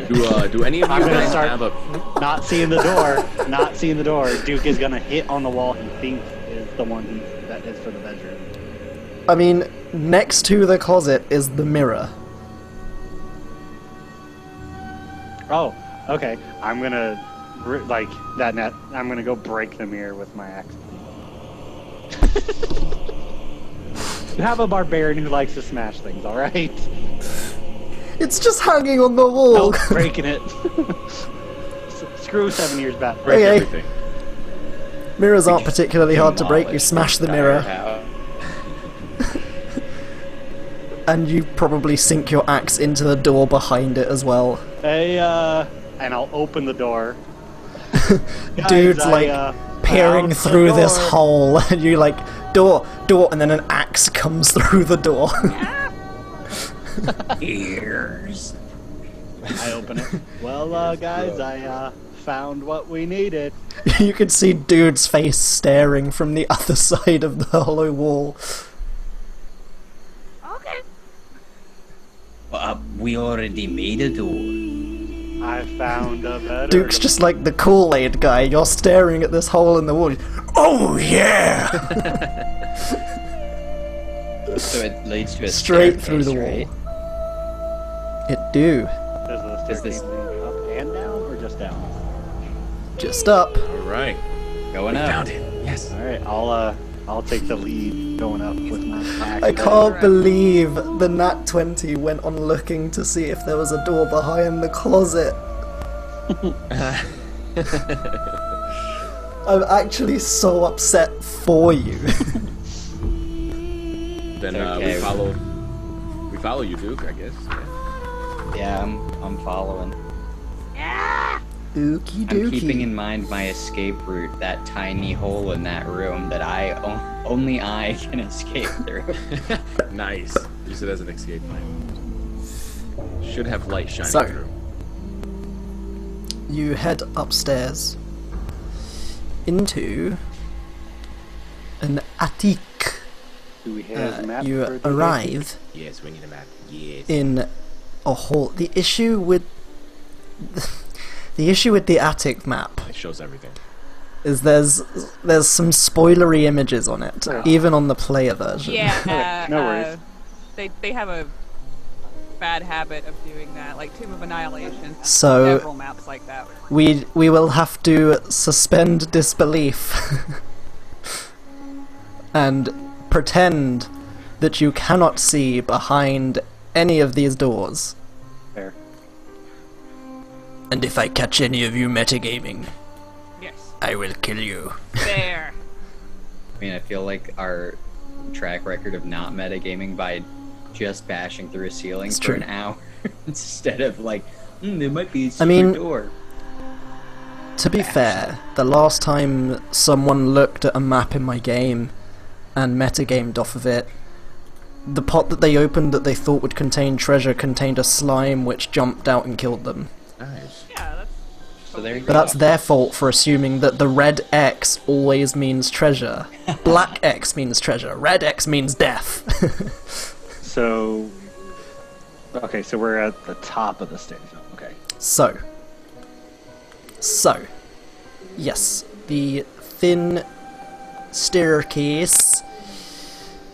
Do any of you I'm gonna guys start- have a... Not seeing the door, not seeing the door. Duke is gonna hit on the wall he thinks is the one that is for the bedroom. I mean, next to the closet is the mirror. Oh, okay. I'm gonna like that net. I'm gonna go break the mirror with my axe. You have a barbarian who likes to smash things, all right? It's just hanging on the wall. Nope, breaking it. Screw 7 years back. Break Okay. everything. Mirrors aren't particularly hard to break. You smash the mirror, and you probably sink your axe into the door behind it as well. Hey, and I'll open the door. Guys, Dude's I, like peering found the through this door. hole, and you like door, and then an axe comes through the door. Ears. I open it. Well, guys, I found what we needed. You can see Dude's face staring from the other side of the hollow wall. okay. We already made a door. I found a better. Duke's just like the Kool-Aid guy. You're staring at this hole in the wall. Oh yeah! So it leads to a Straight through the staircase, wall. right? It do. Does the Does staircase this- lead up and down, or just down? Just up. All right. Going up. Found it. Yes. All right, I'll take the lead going up with my axe. I can't believe the nat 20 went on looking to see if there was a door behind the closet. I'm actually so upset for you. Then It's okay. we follow you, Duke, I guess. Yeah, I'm following. Yeah. Ookie I'm dookie. keeping in mind my escape route, that tiny hole in that room that only I can escape through. Nice. Use it as an escape plan. Should have light shining So. through. You head upstairs into an attic. Do we have a map? you for the arrive Yes, we need a map. Yes. in a hall. The issue with the attic map It shows everything. is there's some spoilery images on it, even on the player version. Yeah, No worries. They have a bad habit of doing that, like Tomb of Annihilation. So Several maps like that. we will have to suspend disbelief and pretend that you cannot see behind any of these doors. Fair. And if I catch any of you metagaming, Yes. I will kill you. There. I mean, I feel like our track record of not metagaming by just bashing through a ceiling It's for true. an hour instead of like, there might be a I secret mean, door. To be fair, the last time someone looked at a map in my game and metagamed off of it, the pot that they opened that they thought would contain treasure contained a slime which jumped out and killed them. Nice. Yeah, that's. So there you But go. that's their fault for assuming that the red X always means treasure. Black X means treasure. Red X means death. So, okay, so we're at the top of the stairs. Okay. So, yes, the thin staircase,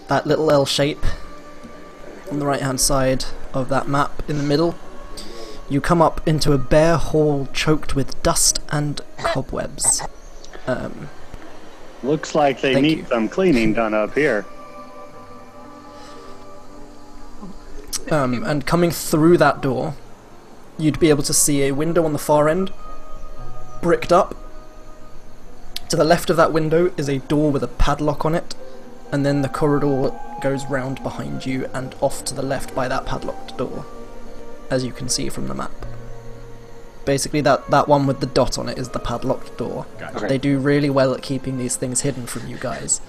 that little L shape on the right hand side of that map in the middle, you come up into a bare hall choked with dust and cobwebs. Looks like they Thank need you. some cleaning done up here. And coming through that door, you'd be able to see a window on the far end, bricked up. To the left of that window is a door with a padlock on it, and then the corridor goes round behind you and off to the left by that padlocked door, as you can see from the map. Basically, that one with the dot on it is the padlocked door. Gotcha. They do really well at keeping these things hidden from you guys.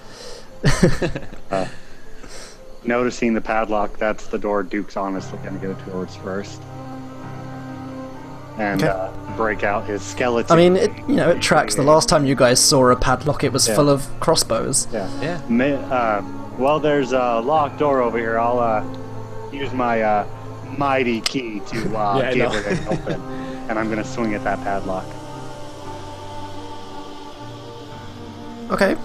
Noticing the padlock, that's the door Duke's honestly going to go towards first. And Okay. break out his skeleton. I mean, it tracks. The last time you guys saw a padlock, it was Yeah. full of crossbows. Yeah. Yeah. Well, there's a locked door over here. I'll use my mighty key to I give know. it an open. And I'm going to swing at that padlock. Okay,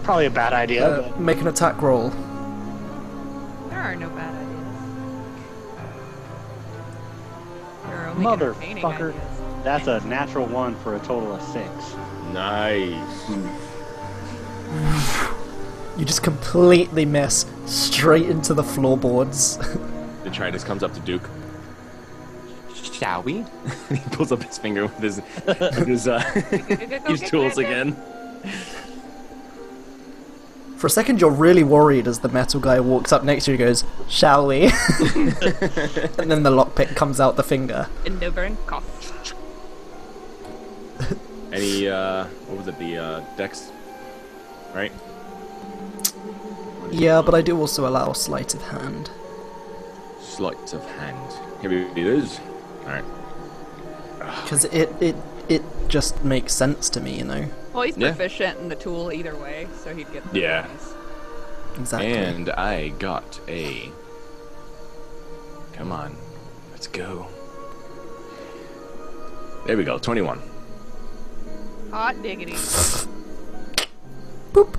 Probably a bad idea, but make an attack roll. There are no bad ideas. There are only entertaining motherfucker. ideas. That's a natural 1 for a total of 6. Nice. You just completely miss straight into the floorboards. Detritus comes up to Duke. Shall we? He pulls up his finger with his his tools again. For a second, you're really worried as the metal guy walks up next to you and goes, "Shall we?" And then the lockpick comes out the finger. And over and cough. Any what was it? The Dex, right? Yeah, but I do also allow sleight of hand. Sleight of hand. Here it is. All right. Because it just makes sense to me, you know? Well, he's Yeah. proficient in the tool either way, so he'd get the Yeah. bonus. Exactly. And I got a. Come on, let's go. There we go. 21. Hot diggity. Boop!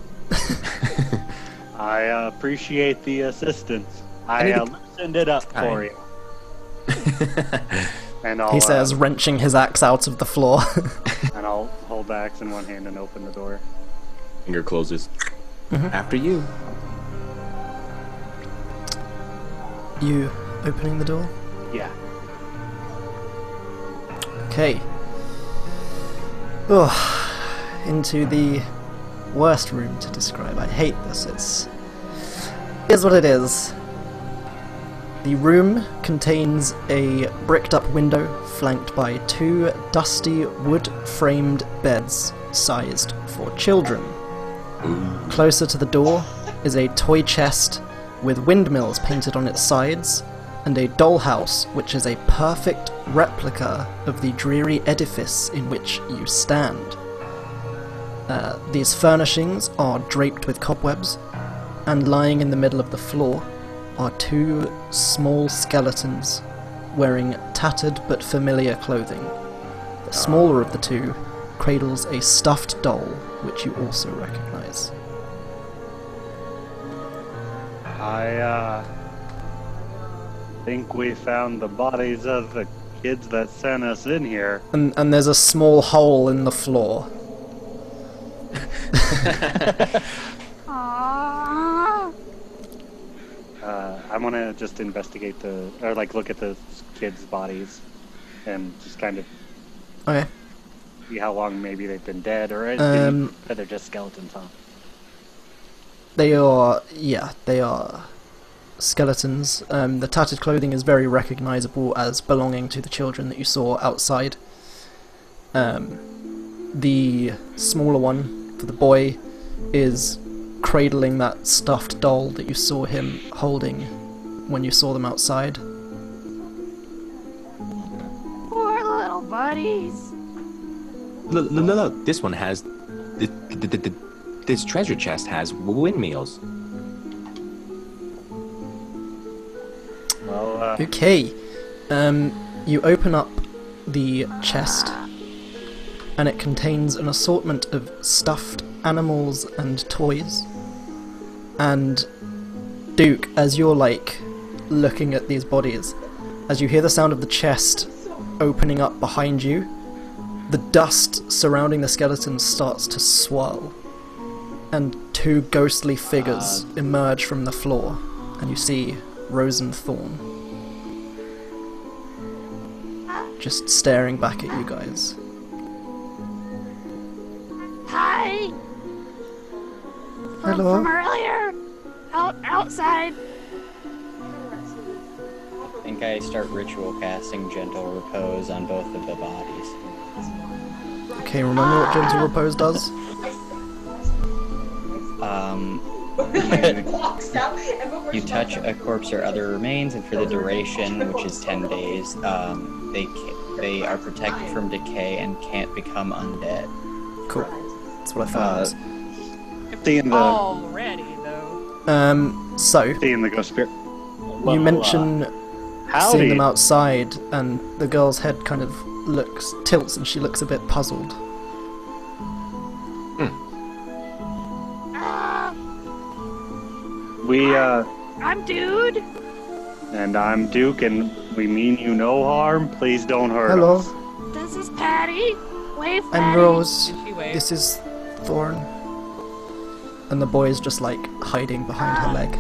I appreciate the assistance. I need to- loosened it up for you. And I'll, He says, wrenching his axe out of the floor. and I'll hold the axe in one hand and open the door. Finger closes. After you. You opening the door? Yeah. Okay. Into the worst room to describe. I hate this. Here's what it is. The room contains a bricked up window flanked by two dusty wood-framed beds sized for children. Closer to the door is a toy chest with windmills painted on its sides, and a dollhouse which is a perfect replica of the dreary edifice in which you stand. These furnishings are draped with cobwebs, And lying in the middle of the floor are two small skeletons wearing tattered but familiar clothing. The smaller of the two cradles a stuffed doll, which you also recognize. I think we found the bodies of the kids that sent us in here. And there's a small hole in the floor. Aww. I'm gonna just investigate look at the kids' bodies and just kind of Okay. see how long maybe they've been dead, or they're just skeletons, huh? They are skeletons. The tattered clothing is very recognizable as belonging to the children that you saw outside. The smaller one, for the boy, is cradling that stuffed doll that you saw him holding when you saw them outside. Poor little buddies. Look, this one has... This treasure chest has windmills. Well, Okay, you open up the chest, and it contains an assortment of stuffed animals and toys. And Duke, as you're looking at these bodies, as you hear the sound of the chest opening up behind you, the dust surrounding the skeletons starts to swirl, and two ghostly figures emerge from the floor, and you see Rose and Thorn just staring back at you guys. Hi. Hello. From earlier. Outside. I think I start ritual casting Gentle Repose on both of the bodies. Okay, remember what Gentle Repose does? You touch a corpse or other remains, and for the duration, which is 10 days, they are protected from decay and can't become undead. Cool. That's what I thought. seeing the Already, though. So seeing the ghost spirit. you mention Howdy. seeing them outside, and the girl's head kind of tilts, and she looks a bit puzzled. I'm Dude. And I'm Duke, and we mean you no harm. Please don't hurt Hello, us. This is Patty. Wave, Patty. I'm Rose. Did she wave? This is Thorn. And the boy is just hiding behind her leg,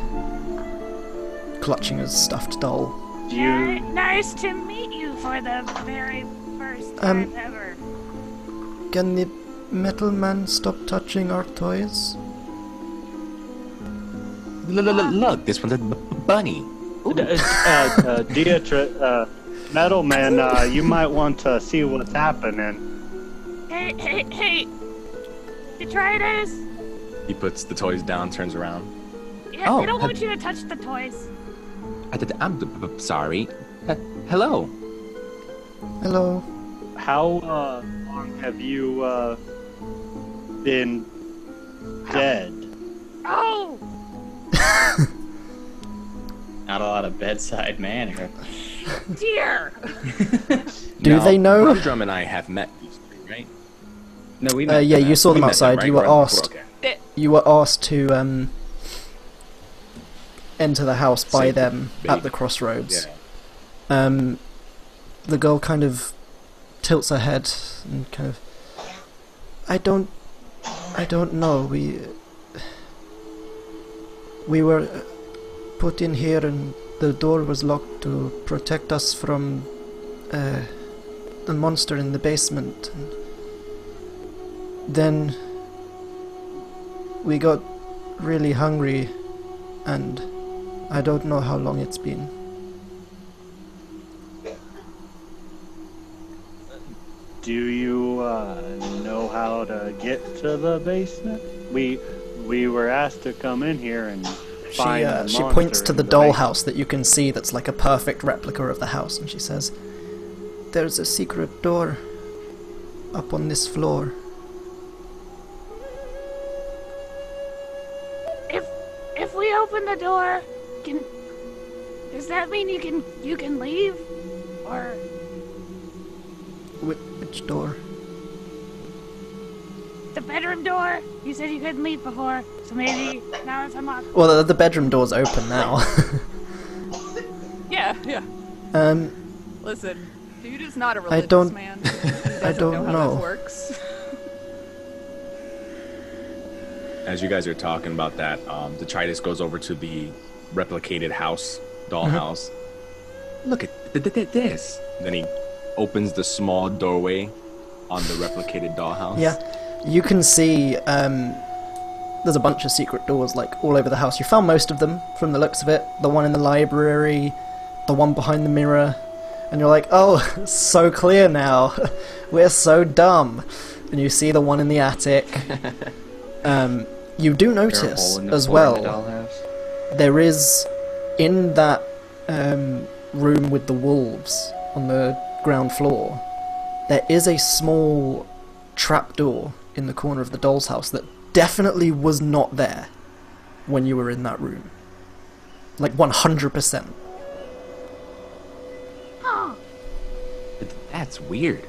clutching his stuffed doll. Do you? Nice to meet you for the very first time ever. Can the metal man stop touching our toys? Look, this one's a bunny. Metal man, you might want to see what's happening. Hey, Detritus. He puts the toys down, turns around. Yeah, Oh, they don't want you to touch the toys. I'm sorry. Hello. Hello. How long have you been dead? Oh, Not a lot of bedside manner. dear. Do they know? Brumdrum and I have met these three, right? No, we Yeah, you saw We them met outside. right? You were We're asked. okay. You were asked to enter the house by Save the them at baby. the crossroads. Yeah. The girl kind of tilts her head and kind of. I don't know. We were put in here, and the door was locked to protect us from the monster in the basement. And then we got really hungry, and I don't know how long it's been. Do you know how to get to the basement? We were asked to come in here and find the She monster points to in the basement. dollhouse that you can see that's like a perfect replica of the house, and she says, "There's a secret door up on this floor." If open the door, does that mean you can leave? Or Which door? the bedroom door? You said you couldn't leave before, so maybe now it's unlocked. Well, the bedroom door's open now. Yeah, yeah. Listen, dude is not a religious don't- man. I don't know how know. that works. As you guys are talking about that, Detritus goes over to the replicated house, dollhouse. Look at this. Then he opens the small doorway on the replicated dollhouse. Yeah, you can see there's a bunch of secret doors like all over the house. You found most of them from the looks of it. The one in the library, the one behind the mirror, and you're like, oh, so clear now. We're so dumb. And you see the one in the attic. You do notice as well, there is in that room with the wolves on the ground floor, there is a small trapdoor in the corner of the doll's house that definitely was not there when you were in that room. Like 100%. Oh, That's weird.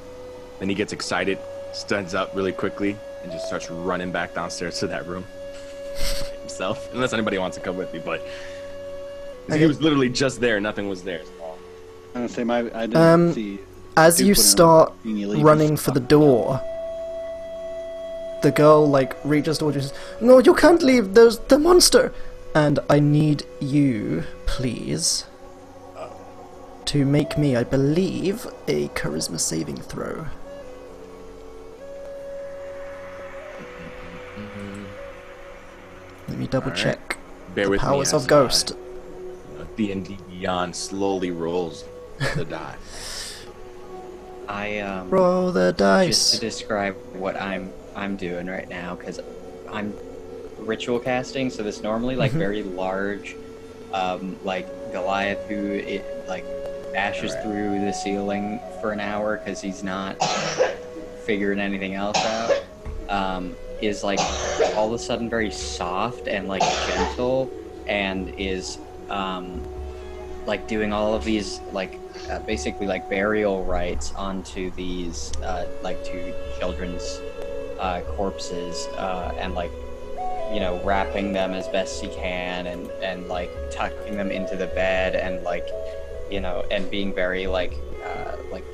Then he gets excited, stands up really quickly, and just starts running back downstairs to that room himself. Unless anybody wants to come with me, but he was literally just there. Nothing was there. I'm gonna say I didn't see. As Dude you put in start and you leave running his for the stuff. door, the girl like reaches towards you and says, "No, you can't leave. There's the monster." And I need you, please, to make me, I believe, a charisma saving throw. Let me double Alright. check Bear the with me powers as, of Ghost. D&D Beyond slowly rolls the die. Roll the Just to dice. describe what I'm doing right now, because I'm ritual casting, so this normally like very large, like Goliath who like bashes through the ceiling for an hour because he's not figuring anything else out. Is like all of a sudden very soft and like gentle, and is like doing all of these like basically like burial rites onto these like two children's corpses, and like, you know, wrapping them as best he can, and like tucking them into the bed, and like, you know, and being very like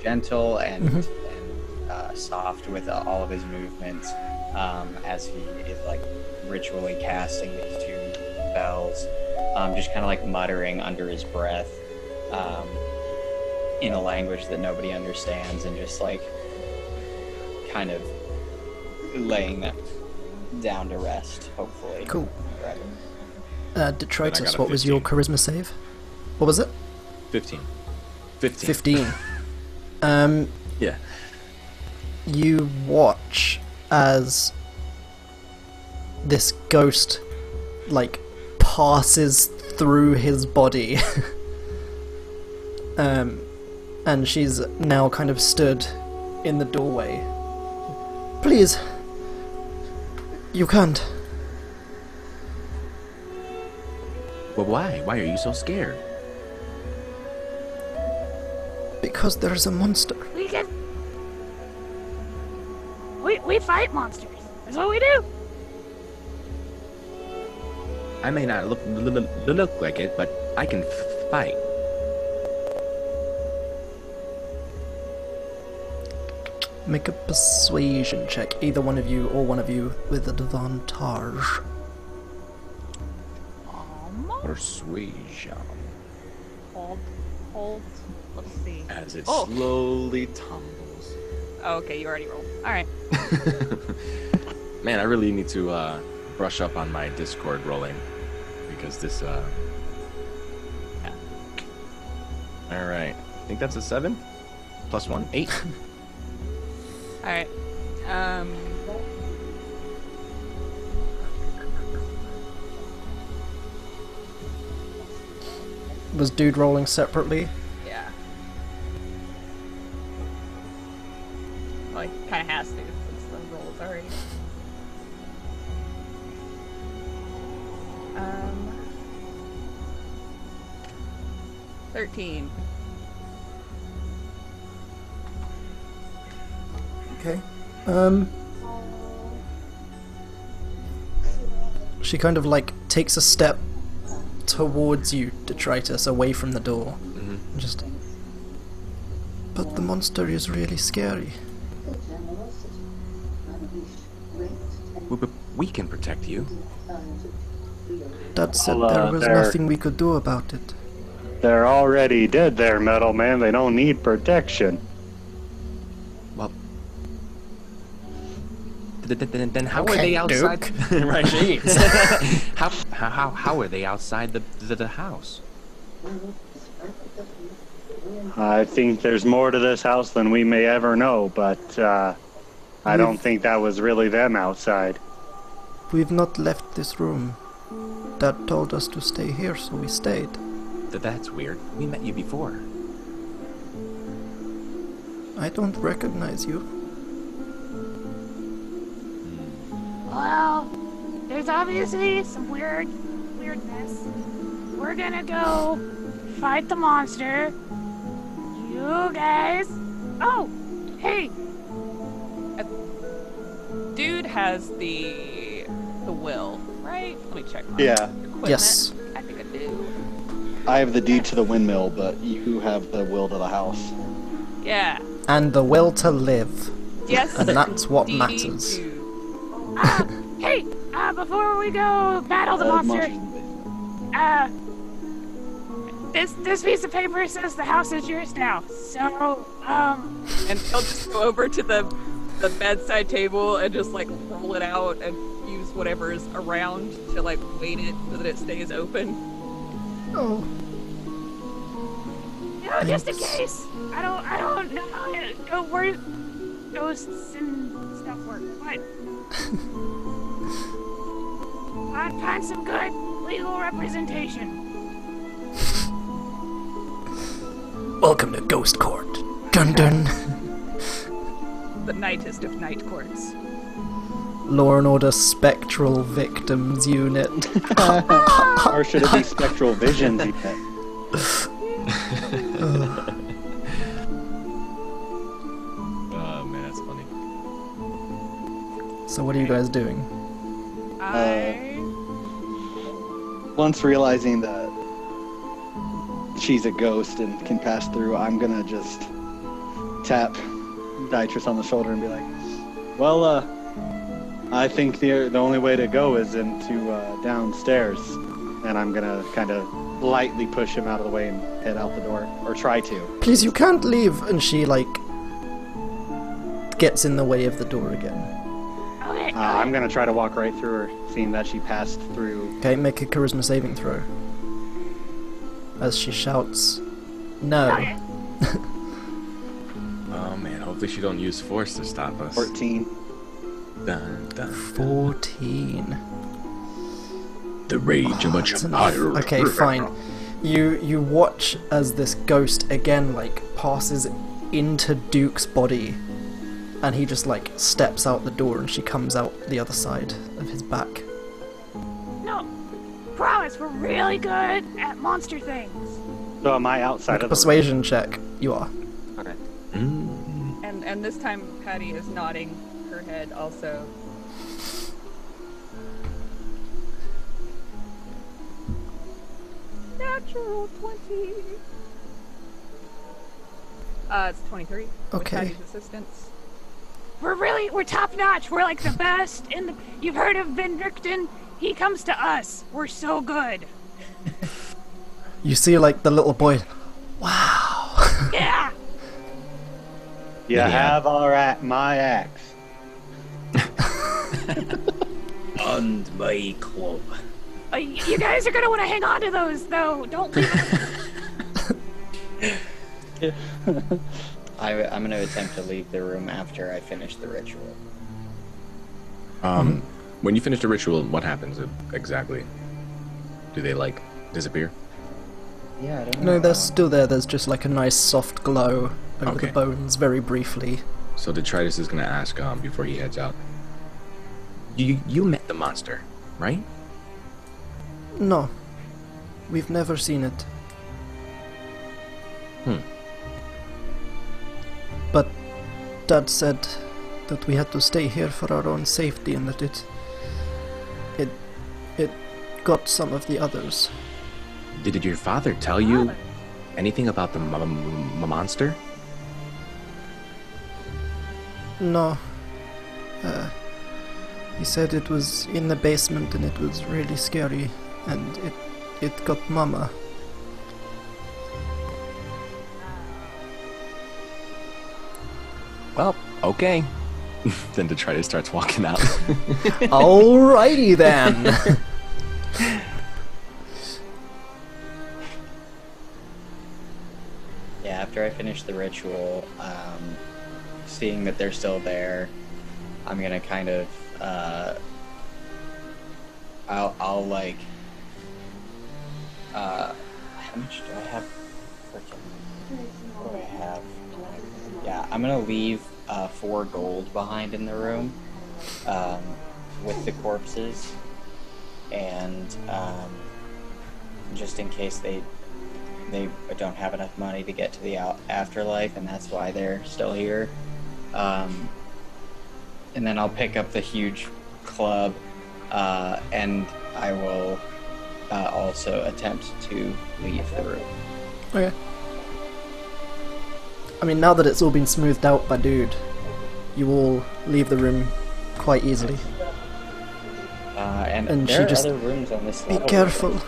gentle and soft with all of his movements, as he is like ritually casting these two spells, just kind of like muttering under his breath, in a language that nobody understands, and just like kind of laying them down to rest, hopefully. Cool. Forever. Detritus, got a what was your 15. charisma save? What was it? 15. 15. Yeah. You watch as this ghost like passes through his body. And she's now kind of stood in the doorway. Please, you can't. Well, why? Why are you so scared? Because there's a monster. We fight monsters. That's what we do. I may not look like it, but I can fight. Make a persuasion check, either one of you or one of you with advantage. Persuasion. Hold. Let's see. As it Oh. slowly tumbles. Oh, okay, you already rolled. All right. Man, I really need to brush up on my Discord rolling, because this yeah. All right, I think that's a 7 plus 1, 8. All right. Was dude rolling separately? Yeah. Well, he kind of has to since the roll is already. 13. Okay. She kind of like takes a step towards you, Detritus, away from the door. Just. But the monster is really scary. We can protect you. Dad said Well, there was there- nothing we could do about it. They're already dead there, Metal Man. They don't need protection. Well, then how are Okay, they outside? Duke. Right. Jeez. how are they outside the house? I think there's more to this house than we may ever know, but I don't think that was really them outside. We've not left this room. Dad told us to stay here, so we stayed. That's weird. We met you before. I don't recognize you. Well, there's obviously some weirdness. We're gonna go fight the monster. You guys. Oh, hey. Dude has the will, right? Let me check. My Yeah. equipment. Yes. I think I do. I have the deed to the windmill, but you have the will to the house. Yeah. And the will to live. Yes. And that's what indeed matters. do. Hey, before we go battle the monster, this piece of paper says the house is yours now. So, And he'll just go over to the bedside table and just like roll it out and use whatever's around to like weight it so that it stays open. Oh. just in case. I don't know how where ghosts and stuff work, but I'd find some good legal representation. Welcome to Ghost Court. Dun dun. The nightest of night courts. Law and Order Spectral Victims Unit. Or should it be Spectral Visions? Oh man, that's funny. So what are you guys doing? Once realizing that she's a ghost and can pass through, I'm gonna just tap Detritus on the shoulder and be like, well, I think the only way to go is into downstairs. And I'm gonna kind of lightly push him out of the way and head out the door, or try to. Please, you can't leave. And she like gets in the way of the door again. Okay. I'm gonna try to walk right through her, seeing that she passed through. Okay, make a charisma saving throw. As she shouts, "No!" Oh man, hopefully she don't use force to stop us. 14. Dun, dun. 14. The rage of a That's enough. Okay, fine. You watch as this ghost again like passes into Duke's body, and he just like steps out the door, and she comes out the other side of his back. No, promise, we're really good at monster things. So am I outside Make a of the persuasion check. You are. Okay. And this time Patty is nodding her head also. Natural 20. It's 23. With Okay. Patty's assistance. We're top notch. We're like the best in the. You've heard of Vindricton? He comes to us. We're so good. You see like the little boy. Wow. Yeah. You Yeah. have my axe. And my club. You guys are gonna want to hang on to those, though. Don't leave them. I'm going to attempt to leave the room after I finish the ritual. When you finish the ritual, what happens exactly? Do they like disappear? Yeah, I don't know. No, they're still there. There's just like a nice soft glow over Okay. the bones, very briefly. So Detritus is gonna ask before he heads out. You met the monster, right? No, we've never seen it. But Dad said that we had to stay here for our own safety and that it got some of the others. Did your father tell you anything about the monster? No. He said it was in the basement and it was really scary and it got Mama. Well, okay. Then Detritus starts walking out. Alrighty then. Yeah, after I finish the ritual, seeing that they're still there, I'm gonna kind of, I'll like, how much do I have? What do I have? Yeah, I'm gonna leave 4 gold behind in the room, with the corpses, and just in case they don't have enough money to get to the afterlife, and that's why they're still here. And then I'll pick up the huge club, and I will also attempt to leave the room. Okay. I mean, now that it's all been smoothed out by Dude, you all leave the room quite easily. And And there she are just- other rooms on this Be level. careful.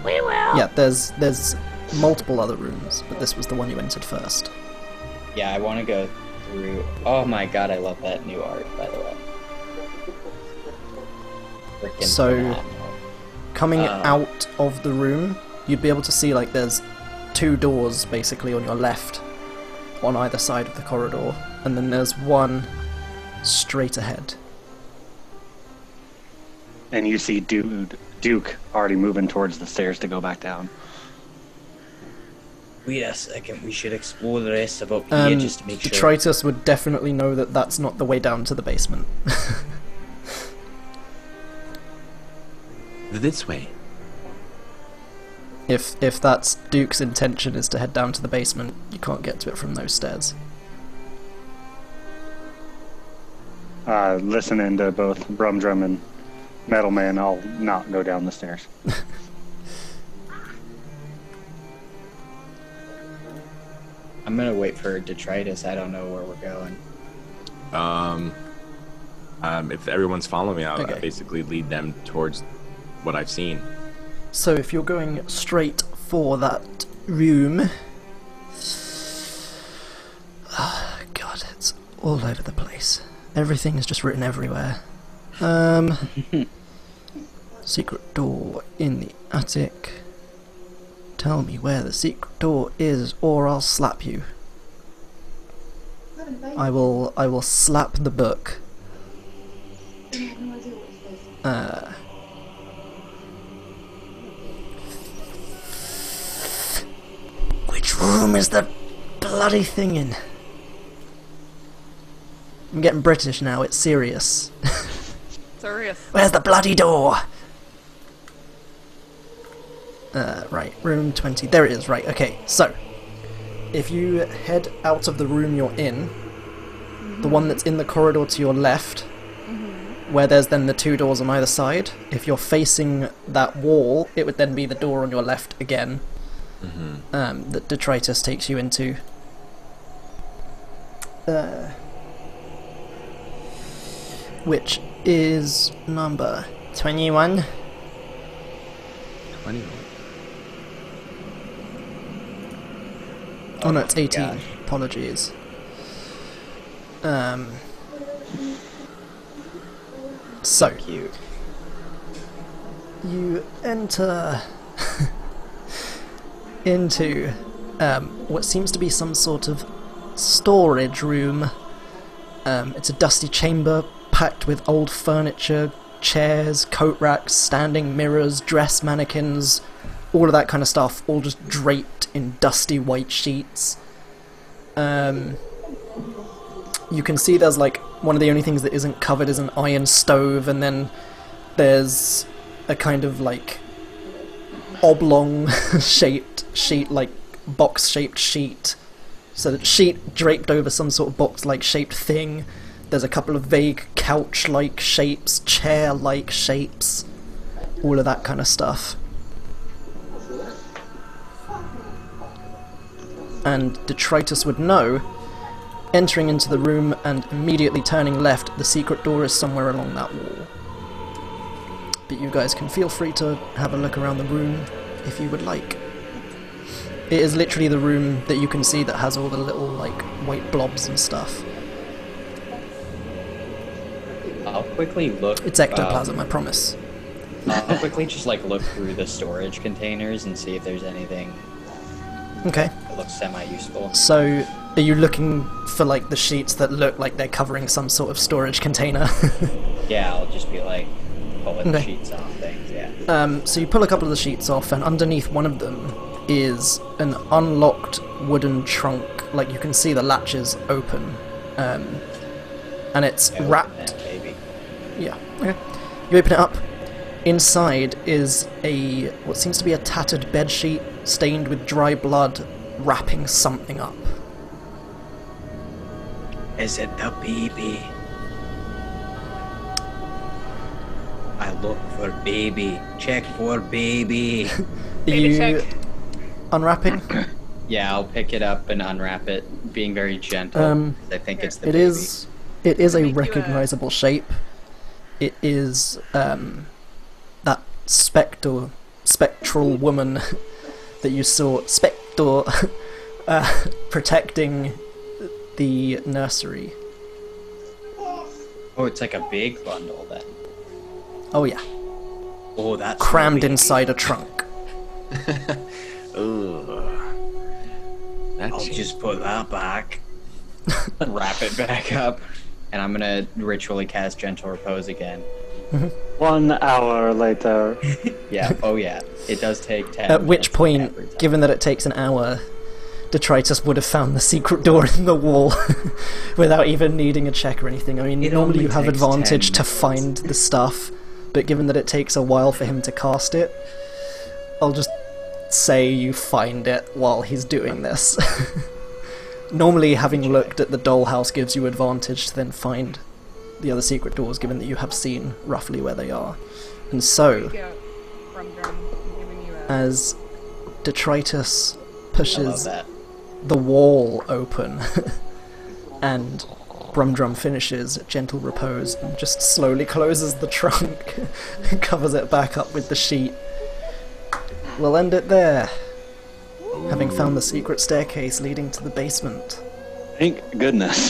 We will. Yeah, there's multiple other rooms, but this was the one you entered first. Yeah, I want to go through. Oh my god, I love that new art, by the way. Frickin' So, phenomenal. coming out of the room, you'd be able to see like there's 2 doors basically on your left, on either side of the corridor, and then there's one straight ahead. And you see Duke already moving towards the stairs to go back down. Wait a second, we should explore the rest of up here just to make sure. Detritus would definitely know that that's not the way down to the basement. This way. If that's Duke's intention is to head down to the basement, you can't get to it from those stairs. Listening to both Brumdrum and Metal Man, I'll not go down the stairs. I'm gonna wait for Detritus. I don't know where we're going. If everyone's following me, I Okay. basically lead them towards what I've seen. So if you're going straight for that room... Oh, God, it's all over the place. Everything is just written everywhere. Secret door in the attic. Tell me where the secret door is, or I'll slap you. I will slap the book. Which room is the bloody thing in? I'm getting British now, it's serious. Serious. Where's the bloody door? Right, room 20. There it is, right, okay. So, if you head out of the room you're in, the one that's in the corridor to your left, where there's then the 2 doors on either side, if you're facing that wall, it would then be the door on your left again, that Detritus takes you into. Which is number 21. 21. Oh no, it's 18. gosh. Apologies. So, Cute. you enter into what seems to be some sort of storage room. It's a dusty chamber packed with old furniture, chairs, coat racks, standing mirrors, dress mannequins, all of that kind of stuff, all just draped in dusty white sheets. You can see there's like one of the only things that isn't covered is an iron stove, and then there's a kind of like oblong shaped sheet like box-shaped sheet. So the sheet draped over some sort of box-like shaped thing. There's a couple of vague couch-like shapes, chair-like shapes, all of that kind of stuff. And Detritus would know, entering into the room and immediately turning left, the secret door is somewhere along that wall. But you guys can feel free to have a look around the room if you would like. It is literally the room that you can see that has all the little, like, white blobs and stuff. I'll quickly look. It's ectoplasm, I promise. I'll quickly just like look through the storage containers and see if there's anything Okay. that looks semi-useful. So, are you looking for, like, the sheets that look like they're covering some sort of storage container? Yeah, I'll just be like pulling the Okay. sheets off things. Yeah. So you pull a couple of the sheets off, and underneath one of them is an unlocked wooden trunk. Like, you can see the latches open. And it's I open wrapped... it, baby. Yeah, okay. You open it up. Inside is what seems to be a tattered bedsheet stained with dry blood, wrapping something up. Is it the baby? I look for baby. Check for baby. Baby You check. unwrapping? Yeah, I'll pick it up and unwrap it, being very gentle. I think it's the It baby. it is a Make you a- recognizable shape. It is that spectral woman that you saw, Spectre, protecting the nursery. Oh, it's like a big bundle then. Oh yeah, Oh, that's crammed the baby. inside a trunk. Ugh. That I'll seems- just put that back. Wrap it back up, and I'm gonna ritually cast Gentle Repose again. 1 hour later. Yeah, oh yeah. It does take 10 At which minutes point, every time. given that it takes an hour, Detritus would have found the secret door in the wall without even needing a check or anything. I mean, It normally only you have takes advantage 10 to minutes. find the stuff, but given that it takes a while for him to cast it, I'll just say you find it while he's doing this. Normally, having looked at the dollhouse gives you advantage to then find the other secret doors, given that you have seen roughly where they are. And so, Yeah, Brumdrum, I'm giving you a... as Detritus I love pushes that. the wall open and Brumdrum finishes Gentle Repose and just slowly closes the trunk and covers it back up with the sheet. We'll end it there, having found the secret staircase leading to the basement. Thank goodness.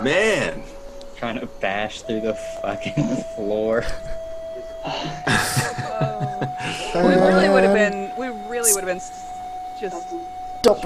Man. Trying to bash through the fucking floor. We really would have been just Stop